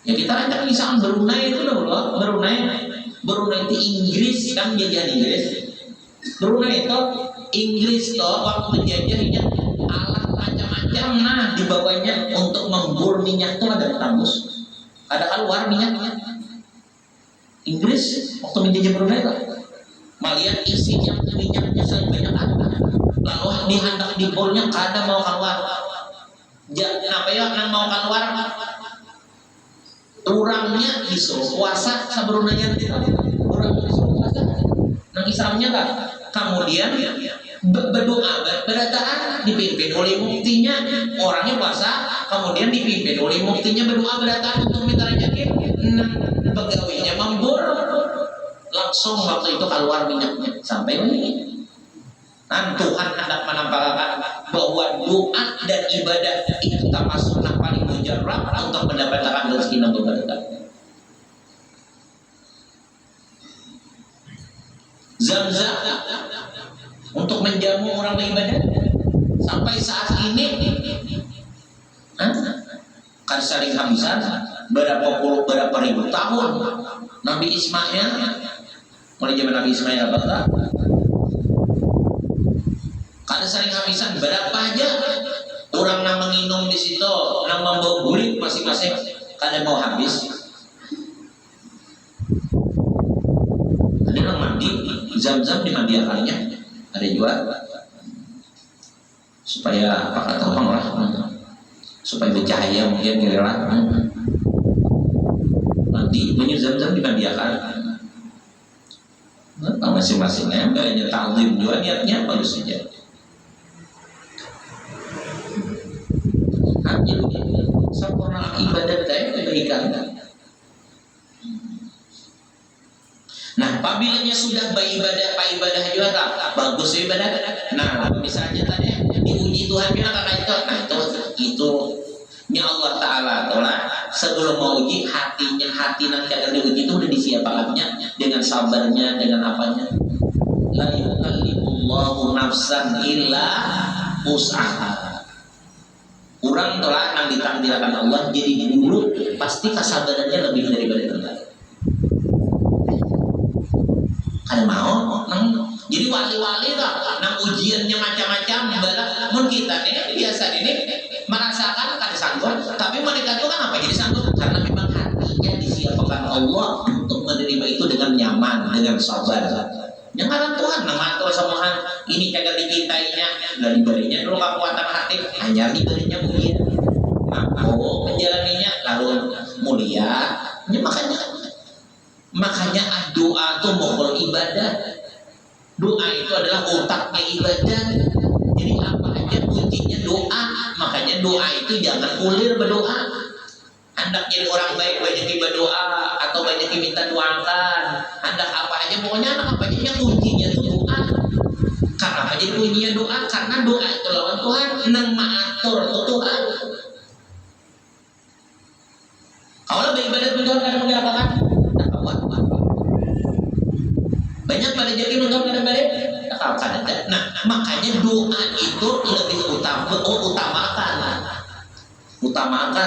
Ya kita ajak misalkan Brunei itu loh, Brunei itu Inggris kan jajahan Inggris. Brunei itu Inggris tuh waktu menjajahnya alat macam-macam. Nah di bawahnya untuk membur minyak tuh ada tambus, ada keluar minyaknya. Inggris waktu menjajah Brunei tuh melihat isinya minyaknya sebanyak apa, lalu dihandak di bolnya kada mau keluar. Kenapa ya nang mau keluar? Orangnya disuruh puasa sebenarnya tidak. Orang disuruh puasa. Nang Islamnya kan. Kemudian berdoa berataan dipimpin oleh muftinya. Orangnya puasa, kemudian dipimpin oleh muftinya berdoa berataan untuk minta rezeki. Pegawainya membur. Langsung waktu itu keluar minyaknya sampai ini. Dan Tuhan hendak menampakkan bahwa doa dan ibadah itu termasuk yang paling mujarab untuk mendapatkan rezeki dan berkah. Zam-zam untuk menjamu orang beribadah sampai saat ini kan saling hamzah berapa ribu tahun Nabi Ismail mulai zaman Nabi Ismail apa kada saling habisan berapa aja orang yang menginum di situ, yang membawa bulik masing-masing kada mau habis. Ada yang mandi, zam-zam dimandiakannya, ada juga supaya apa kata orang lah, supaya bercahaya mungkin kira-kira mandi, punya zam-zam dimandiakan. Masing-masingnya kayaknya taklim juga niatnya bagus saja. Sempurna ibadat dan kebaikan. Nah, apabila sudah beribadah, pak ibadah juga tak bagus ibadah. Nah, misalnya tadi diuji Tuhan bilang karena itu nya Allah Taala tolak sebelum mau uji hati nanti akan diuji itu udah disiapkannya dengan sabarnya, dengan apanya. La yukallifullahu nafsan illa wus'aha. Orang tolak yang ditakdirkan Allah jadi dulu pasti kesabarannya lebih daripada kita. Kada mau, jadi wali-wali tak, nang ujiannya macam-macam, mun kita nih biasa ini merasakan kada sanggup, tapi mereka itu kan apa jadi sanggup karena memang hatinya disiapkan Allah untuk menerima itu dengan nyaman, dengan sabar. Yang karena Tuhan nama Tuhan samahan ini kagak dicintainya dari barinya dulu kekuatan hati hanya diberinya mulia mampu menjalaninya lalu mulia ya, makanya doa itu mohon ibadah. Doa itu adalah otaknya ibadah. Jadi apa aja kuncinya doa. Makanya doa itu jangan ulir berdoa. Hendak jadi orang baik banyak berdoa atau banyak minta doakan. Hendak apa aja pokoknya apa aja yang kuncinya itu doa. Karena apa jadi kuncinya doa? Karena doa itu lawan Tuhan nang maatur itu Tuhan. Kalau beribadah Tuhan kadang mengatakan banyak pada jadi menurut kadang-kadang nah makanya doa itu lebih utamakan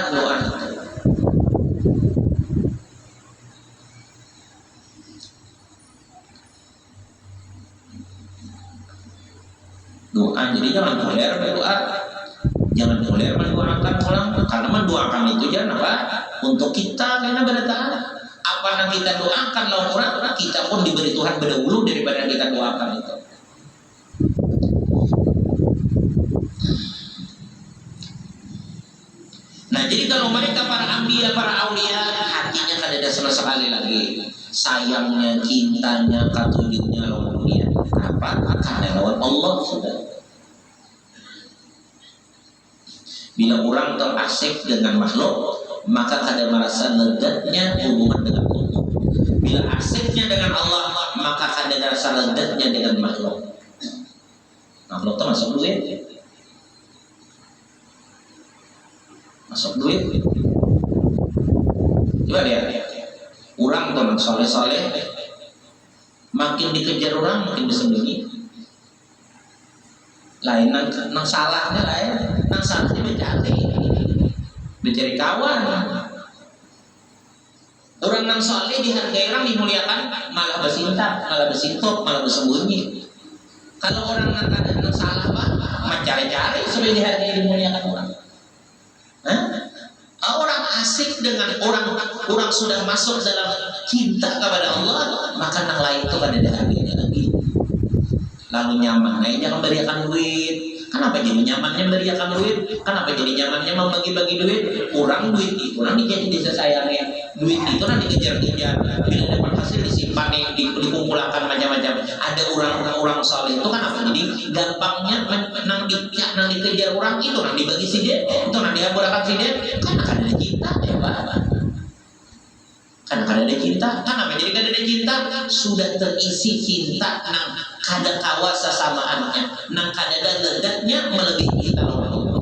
doa. Doa jadi jangan toler berdoa, jangan toler mendoakan orang karena mendoakan itu jangan apa untuk kita karena berdoa apa yang kita doakan lawan orang, kita pun diberi Tuhan berdahulu daripada yang kita doakan itu. Nah, jadi kalau mereka para anbiya, para aulia, hatinya kan ada sama sekali lagi sayangnya, cintanya, katujuknya lawan dunia. Apa? Karena lawan Allah sudah. Bila orang terasik dengan makhluk, maka kada merasa legatnya hubungan dengan Allah. Bila asiknya dengan Allah, maka kada merasa legatnya dengan makhluk. Makhluk itu masuk duit. Masuk duit. Coba dia. Orang tuh soleh-soleh, makin dikejar orang makin bersembunyi. Lain nang salahnya lain, nang salahnya mencari kawan. Orang nang soleh dihargai orang dimuliakan, malah bersintak, malah bersintok, malah bersembunyi. Kalau orang nang salah mencari-cari supaya dihargai dimuliakan orang. Orang asik dengan orang sudah masuk dalam cinta kepada Allah, maka nang lain itu ada harganya lagi. Lalu nyaman, jangan berikan duit. Kenapa jadi nyamannya berikan duit? Kenapa jadi nyamannya membagi-bagi duit? Kurang duit itu, orang jadi bisa sayangnya. Duit itu nanti dikejar-kejar. Bila dapat hasil disimpan, dikumpulkan macam-macam. Ada orang soleh itu kan apa? Jadi gampangnya nang dikejar orang itu, nang dibagi si dia, itu nang dihaburakan si dia. Karena kan ada cinta, ya Pak. Karena kada ada cinta, kenapa jadi kada ada cinta? Sudah terisi cinta nang kada kawa sesamaannya, nang kada ada legatnya melebihi kita lawan Allah.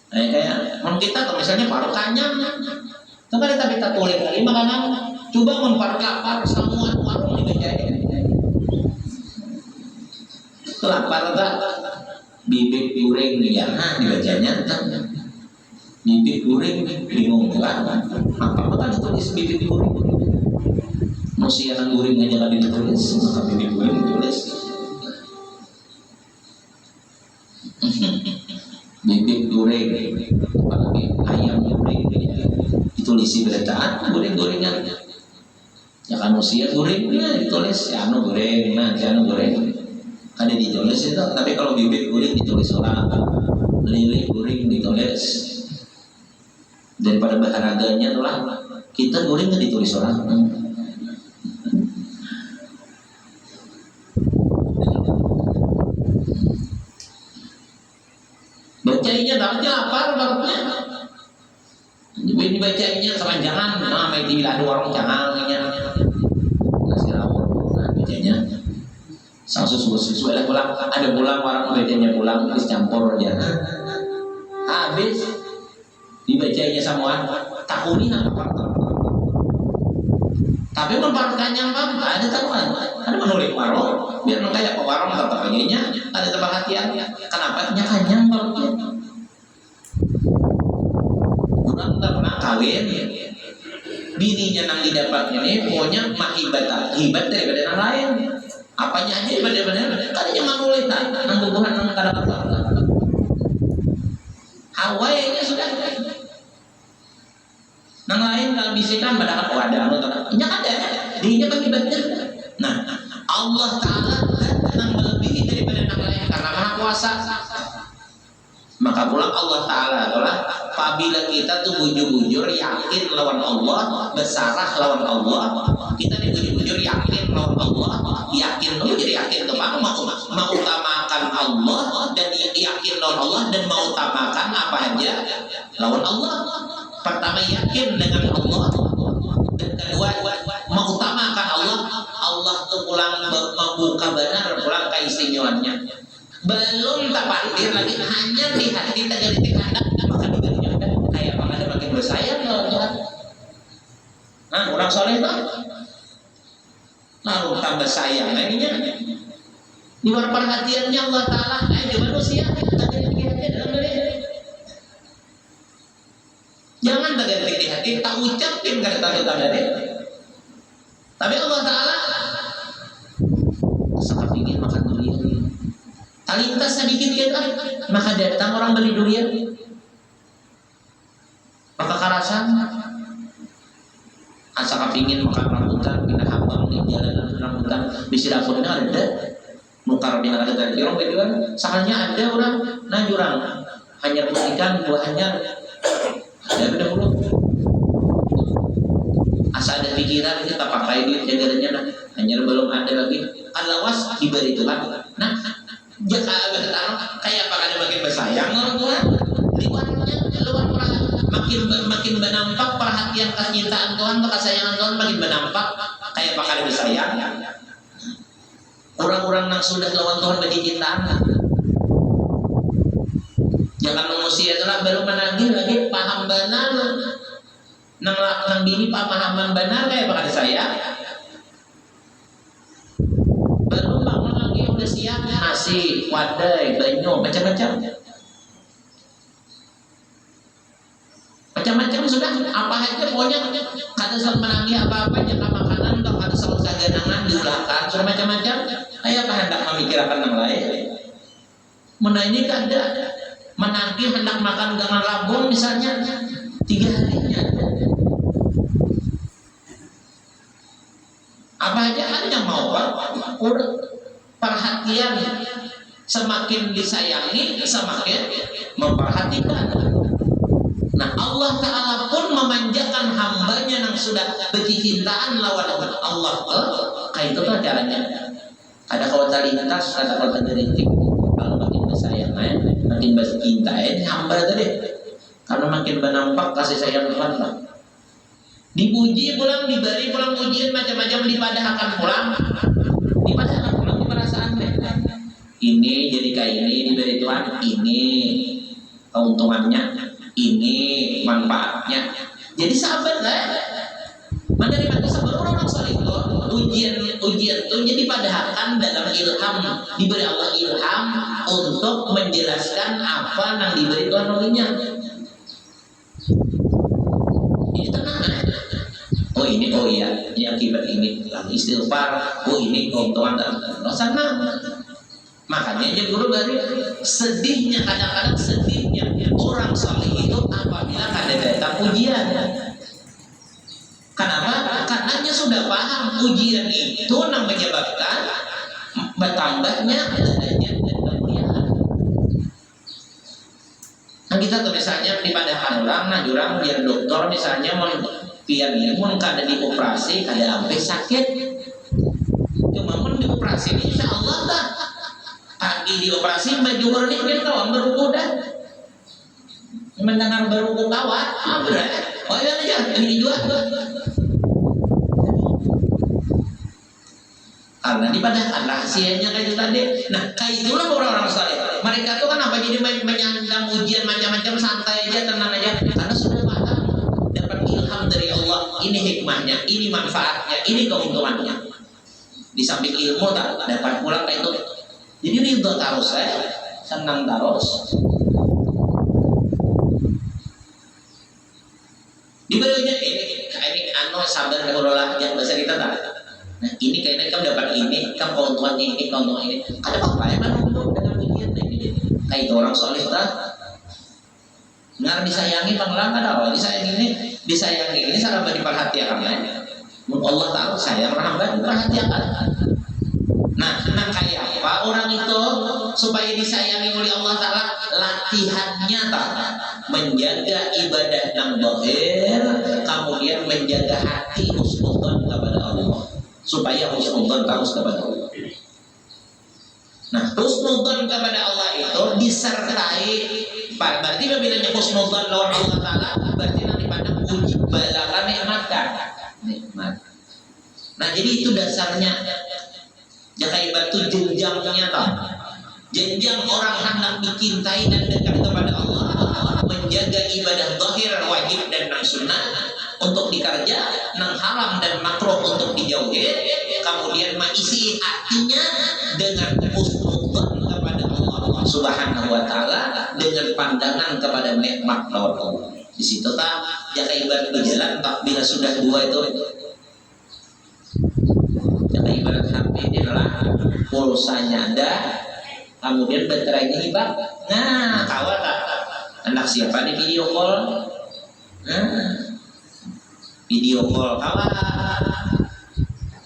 Kayak kita tuh misalnya paruh kanyang, itu kan kita tulis kali makanan, coba paruh lapar, semua warung dibacain. Lapar tak, bibit goreng ya, dibacanya tak. Bibit goreng bingung kan? Apa kan ditulis bibit goreng? Manusia yang goreng aja kan ditulis, maka bibit goreng ditulis. Bibit goreng, apalagi ayam goreng ditulis beritaan goreng-gorengan. Ya kan manusia gorengnya ditulis, ya anu goreng, nah anu goreng. Ada ditulis itu, tapi kalau bibit goreng ditulis orang, lele goreng ditulis. Dan pada bahanaganya itulah kita goreng nggak ditulis orang. Bacainya dalamnya apa dalamnya? Dibacainya sepanjangan, nah main di ada warung canangnya. Nasi rawon, bacainya. Sang susu ada pulang warung bacainya pulang, terus campur aja. Habis dibacanya semua takuni apa? Tapi memperkanyang apa? Ada tahuan, ada menulis warung, biar kayak warung tetap aja ada perhatian. Kenapa? Kanyang warungnya. Orang tak pernah kawin, bininya nang didapatnya ini pokoknya hibat daripada yang lain. Apanya aja benar-benar tadinya menulis nang bubuhan nang kata-kata. Awalnya sudah nang lain kalau bisikan pada ada anu nya ada dirinya akibatnya. Nah, Allah Ta'ala nang melebihi daripada nang lain karena Maha Kuasa. Maka pula Allah Ta'ala adalah apabila kita tuh bujur-bujur yakin lawan Allah, bersarah lawan Allah, kita bujur-bujur yakin lawan Allah, yakin jadi yakin tuh mau utamakan Allah dan yakin lawan Allah dan mau utamakan apa aja lawan Allah. Pertama yakin dengan Allah, dan kedua mengutamakan Allah. Allah tuh pulang membuka benar pulang keistimewaannya. Belum tak parkir lagi, hanya di hati tak jadi dikandang, maka diberinya kayak apa ada makin bersayang lawan Tuhan. Nah, orang soleh itu lalu tambah sayang lainnya. Di luar perhatiannya Allah Ta'ala, di manusia tak jadi di hati dalam diri. Jangan tak jadi di hati, tak ucapin kata-kata dari. Tapi Allah Ta'ala sangat ingin makan durian. Talintas sedikit kita, maka datang orang beli durian. karasan asa kapingin makan rambutan pindah habang di jalanan rambutan bisa dapurnya ada nukar di ada tadi orang berdua sakalnya ada orang nah jurang hanya ikan buahnya ada beda dulu asa ada pikiran kita pakai duit jagalnya nah hanya belum ada lagi alawas diberi Tuhan nah kayak apa ada makin bersayang orang Tuhan luar makin menampak perhatian kecintaan Tuhan kesayangan Tuhan makin menampak kayak apa ada bersayang orang-orang yang sudah lawan Tuhan bercintaan jangan manusia itu lah baru menagih lagi paham benar nang bini pemahaman benar kayak apa ada saya baru bangun lagi udah siap nasi wadai banyu macam-macam sudah apa aja pokoknya kata soal menangi apa-apa jangan makanan atau kata soal saganangan diulahkan sudah macam-macam kayak apa hendak memikirkan yang lain mana ini kan ada menagih hendak makan dengan labung misalnya 3 harinya apa aja kan yang mau perhatian semakin disayangi semakin memperhatikan. Nah Allah Ta'ala pun memanjakan hambanya yang sudah bercintaan lawan Allah kayak itu tuh caranya ada kawatan lintas ada kawatan deritik kalau makin bersayang makin bercintain hamba tadi karena makin bernampak kasih sayang Tuhan lah dipuji pulang diberi pulang ujian macam-macam dipadahkan pulang di perasaan ini jadi kayak ini diberi Tuhan ini keuntungannya ini manfaatnya jadi sahabat menerima kesabaran orang saleh itu ujian itu jadi padahkan dalam ilham diberi Allah ilham untuk menjelaskan apa yang diberi Tuhan olehnya ini tenang oh ini oh iya ini akibat ini lagi istighfar oh ini keuntungan dan senang makanya jadi guru dari sedihnya kadang-kadang sedihnya orang saleh itu apabila ada datang ujian kenapa? Karena dia sudah paham ujian itu yang menyebabkan bertambahnya derajat dan kemuliaan. Nah kita tuh misalnya dipadahkan orang nah jurang biar dokter misalnya mau biar mun kada dioperasi kada sampai sakit cuma mun dioperasi insya Allah tak pagi dioperasi baju bernik dia kawan berukudah mendengar berukuk kawan oh iya aja ini juga karena dipadahkan rahasianya kayak itu tadi nah kayak itulah orang-orang saleh mereka tuh kan apa jadi menyandang ujian macam-macam santai aja tenang aja karena sudah paham dapat ilham dari Allah ini hikmahnya ini manfaatnya ini keuntungannya di samping ilmu tak dapat pulang kayak itu jadi ridho terus senang terus diberinya ini anu sabar mengelola yang bahasa kita tak nah ini kayaknya kamu dapat ini kamu keuntungan ini ada apa emang dulu dengan ujian ini kayak itu orang soleh tak ngar disayangi panggilan ada disayangi ini sangat diperhatikan Allah tahu sayang hamba diperhatikan nah kayak apa orang itu supaya disayangi oleh Allah Ta'ala latihannya tak menjaga ibadah yang zahir kemudian menjaga hati husnudzon kepada Allah supaya husnudzon terus kepada Allah nah husnudzon kepada Allah itu disertai berarti apabila husnudzon lawan Allah Ta'ala berarti nanti pada uji balakan nikmat nah jadi itu dasarnya jakai batu jenjangnya tak jenjang orang hendak dicintai dan dekat kepada Allah menjaga ibadah zahir wajib dan sunnah untuk dikerja nang haram dan makruh untuk dijauhi kemudian mengisi hatinya dengan husnudzon kepada Allah Subhanahu wa taala dengan pandangan kepada nikmat Allah di situ tak jakai batu berjalan tak bila sudah dua itu ibarat HP ini adalah pulsanya ada kemudian baterainya hebat nah kawan tak anak siapa di video call Video call kawan,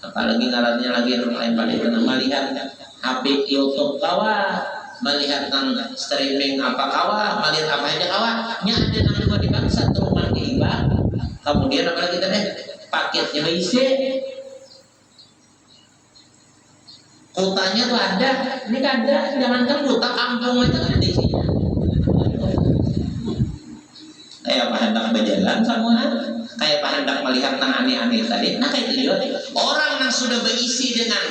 apalagi ngarannya lagi lain pada itu melihat HP YouTube kawan, melihat nang streaming apa kawan, melihat apa aja kawan, nya ada nang dua di bangsa satu rumah iba, kemudian apalagi tadi paketnya berisi, kotanya tuh ada, ini kan ada, jangankan kota kampung aja kan di sini. Kayak apa hendak berjalan sama, kayak apa hendak melihat nang aneh-aneh tadi. Nah kayak itu juga orang yang sudah berisi dengan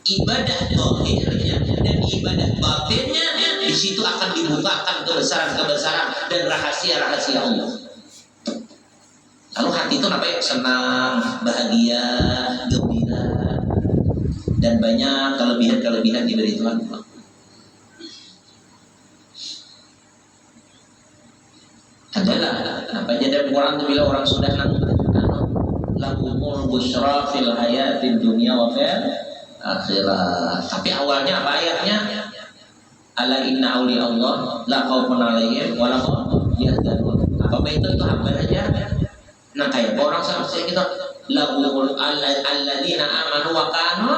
ibadah zahirnya dan ibadah batinnya, di situ akan dibukakan kebesaran-kebesaran dan rahasia-rahasia Allah. Lalu hati itu namanya senang, bahagia, gembira, dan banyak kelebihan-kelebihan diberi Tuhan. Adalah apa jadi Quran itu bila orang sudah lahumul busyra fil hayatid dunya wa fil akhirah. Tapi awalnya apa ayatnya? Ala inna auliya Allah la khaufun alaihim wa la hum yahzanun. Apa itu hamba aja? Nah kayak orang seperti kita lahumul alladzina amanu wa kanu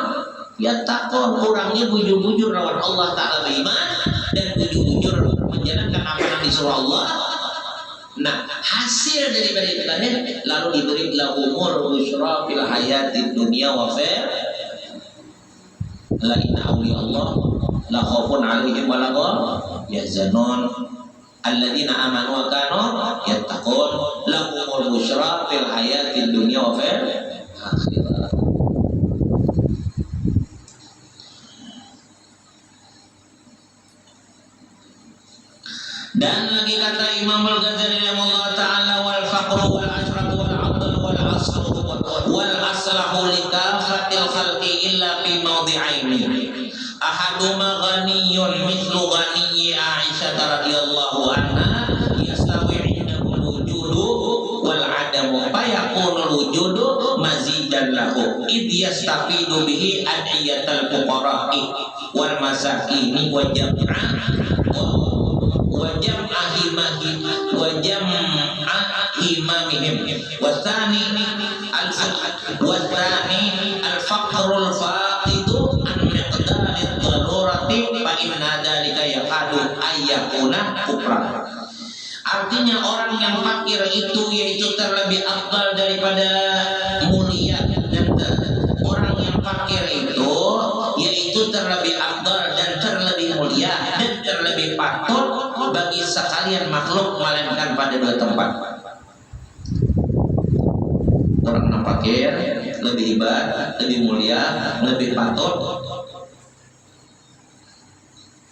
yattaqun, orangnya bujur-bujur lawan Allah Ta'ala beriman dan bujur-bujur menjalankan apa yang disuruh Allah. Nah, hasil daripada itu tadi lalu diberi lahumul busyra fil hayatid dunya wa fil la inna auliya Allah la khaufun 'alaihim wa la hum yahzanun alladzina amanu wa kanu yattaqun lahumul busyra fil hayatid dunya wa fil akhirah. Dan lagi kata Imam Al-Ghazali rahimahullah ta'ala, wal faqru wal ashratu wal abdul wal asru wal aslahu li kafatil khalqi illa fi mawdi'aini ahaduma ghaniyun mithlu ghaniyyi Aisyah radhiyallahu anha yastawi 'indahu al-wujudu wal 'adamu fa yakunu al-wujudu mazidan lahu id yastafidu bihi adiyatal fuqara'i wal masakini wa jam'a imamihim wasani al-faqrul faqidu an miqdarid darurati fa inna dzalika yaqadu ayyakuna kufra. Artinya orang yang fakir itu yaitu terlebih afdal daripada mulia, dan orang yang fakir itu yaitu terlebih afdal dan terlebih mulia dan terlebih patut bagi sekalian makhluk melainkan pada dua tempat. Orang yang fakir lebih hebat, lebih mulia, lebih patut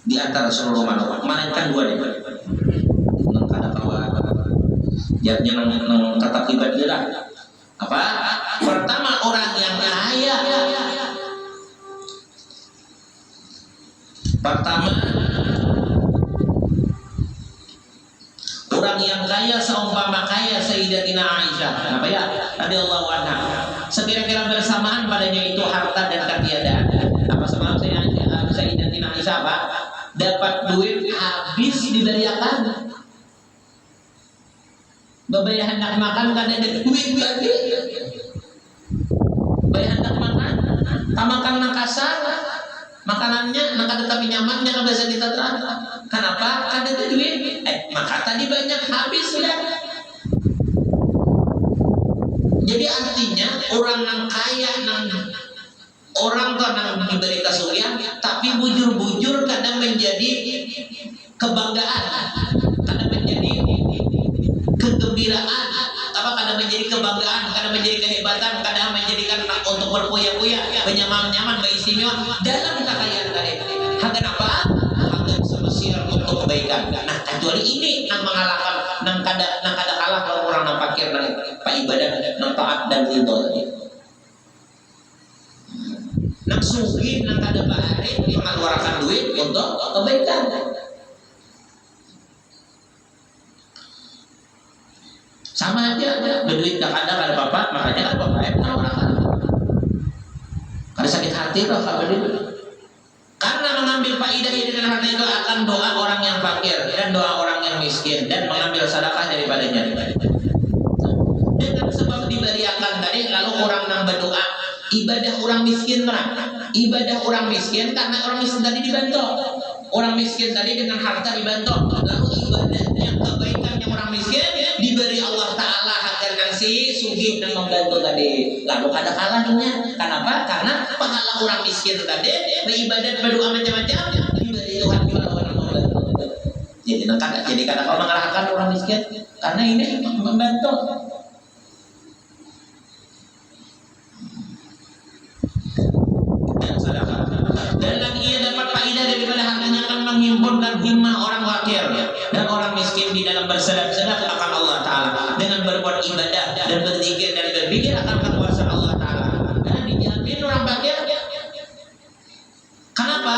di antara seluruh makhluk, melainkan dua nih. Nang kada kawan, jadinya nang kata pribadi lah. Apa? Pertama orang yang kaya. Pertama orang yang kaya seumpama kaya Sayyidatina Aisyah, kenapa ya? Radhiyallahu anha. Sekira-kira bersamaan padanya itu harta dan ketiadaan. Apa sama Sayyidatina Aisyah apa? Dapat duit habis diberiakan. Babaya hendak makan kan ada duit lagi. Babaya hendak makan, tamakan nang kasar. Makanannya nak ada tapi nyamannya kan biasa kita terang. Kenapa? Ada duit. Maka tadi banyak habis sudah. Jadi artinya orang yang kaya nang orang tuh nang diberi kasugihan, tapi bujur-bujur kadang menjadi kebanggaan, kadang menjadi kegembiraan, apa kadang menjadi kebanggaan, kadang menjadi kehebatan, kadang menjadikan untuk berpuya-puya, nyaman-nyaman, beristimewa dalam kekayaan tadi. Kenapa? Agar semestinya untuk kebaikan. Nah, kecuali ini yang mengalahkan, nang kada kalah kalau orang yang fakir, nang ibadah, nang taat dan ridho tadi. Nang sugih, nang kada bahari mengeluarkan duit untuk kebaikan. Sama aja, berduit gak ada bapak, makanya ada bapak menawarkan. Karena sakit hati loh kalau karena mengambil faidah dengan harta itu akan doa orang yang fakir dan doa orang orang yang miskin dan mengambil sedekah daripadanya. Dengan sebab diberiakan tadi, lalu orang nang berdoa. Ibadah orang miskin lah. Ibadah orang miskin karena orang miskin tadi dibantu. Orang miskin tadi dengan harta dibantu. Lalu ibadahnya, kebaikannya orang miskin diberi Allah Ta'ala agar si sugih dan membantu tadi. Lalu ada kalahnya. Kenapa? Karena pahala orang miskin tadi beribadah berdoa macam-macam diberi Tuhan juga orang membantu. Jadi kata kau mengarahkan orang miskin karena ini membantu. Dan lagi ia dapat faedah daripada hartanya akan menghimpunkan himmah orang fakir dan orang miskin di dalam bersedekah akan Allah Ta'ala dengan berbuat ibadah dan berzikir dan berpikir akan kekuasaan Allah Ta'ala. Dan dijamin orang fakir. Kenapa?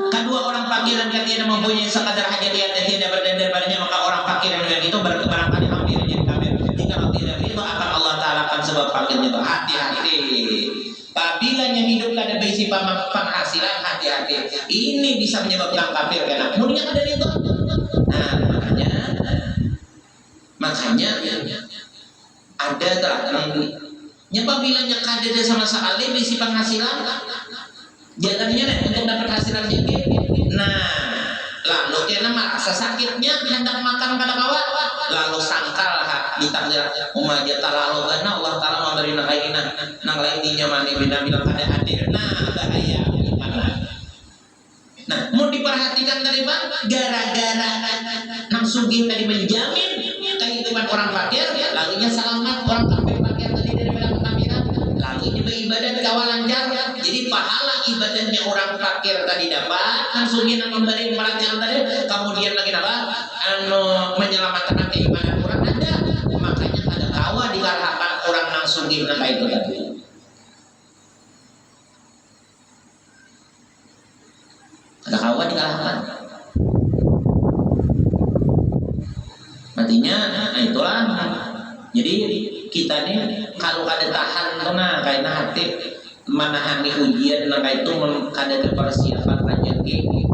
Kedua orang fakir dan tidak mempunyai sekadar hajat yang tidak berdaya daripadanya, maka orang fakir yang dengan itu barangkali hampir menjadi kafir. Jika tidak itu akan Allah Ta'ala akan sebab fakirnya itu. Hati-hati. Apabila yang hidup ada berisi penghasilan, hati-hati. Ini bisa menyebabkan kafir karena kemudian ada itu. Nah, makanya ada terang apabila yang kader sama sekali berisi penghasilan, jalannya untuk dapat hasilan sedikit. Nah, lalu dia merasa sakitnya hendak makan pada kawan, lalu sangkal ditakdir umaja lalu karena Allah Ta'ala memberi nakaina nang lain dinyamani bina bilang ada hadir. Nah, bahaya gimana? Nah, mau diperhatikan dari bang gara-gara nang sugih tadi menjamin kehidupan orang fakir, lalunya selamat orang kafir fakir tadi daripada kekafiran, lalunya beribadah kawal lancar. Jadi pahala ibadahnya orang fakir tadi dapat, nang sugih nang memberi melancar tadi, kemudian lagi apa? Menyelamatkan keimanan orang ada. Makanya ada kawa dikalahkan orang nang sugih nang itu tadi. Ada kawa dikalahkan. Artinya, nah itulah. Jadi kita nih kalau ada tahan tuh nah kayak hati menahani ujian nah itu kada persiapan rezeki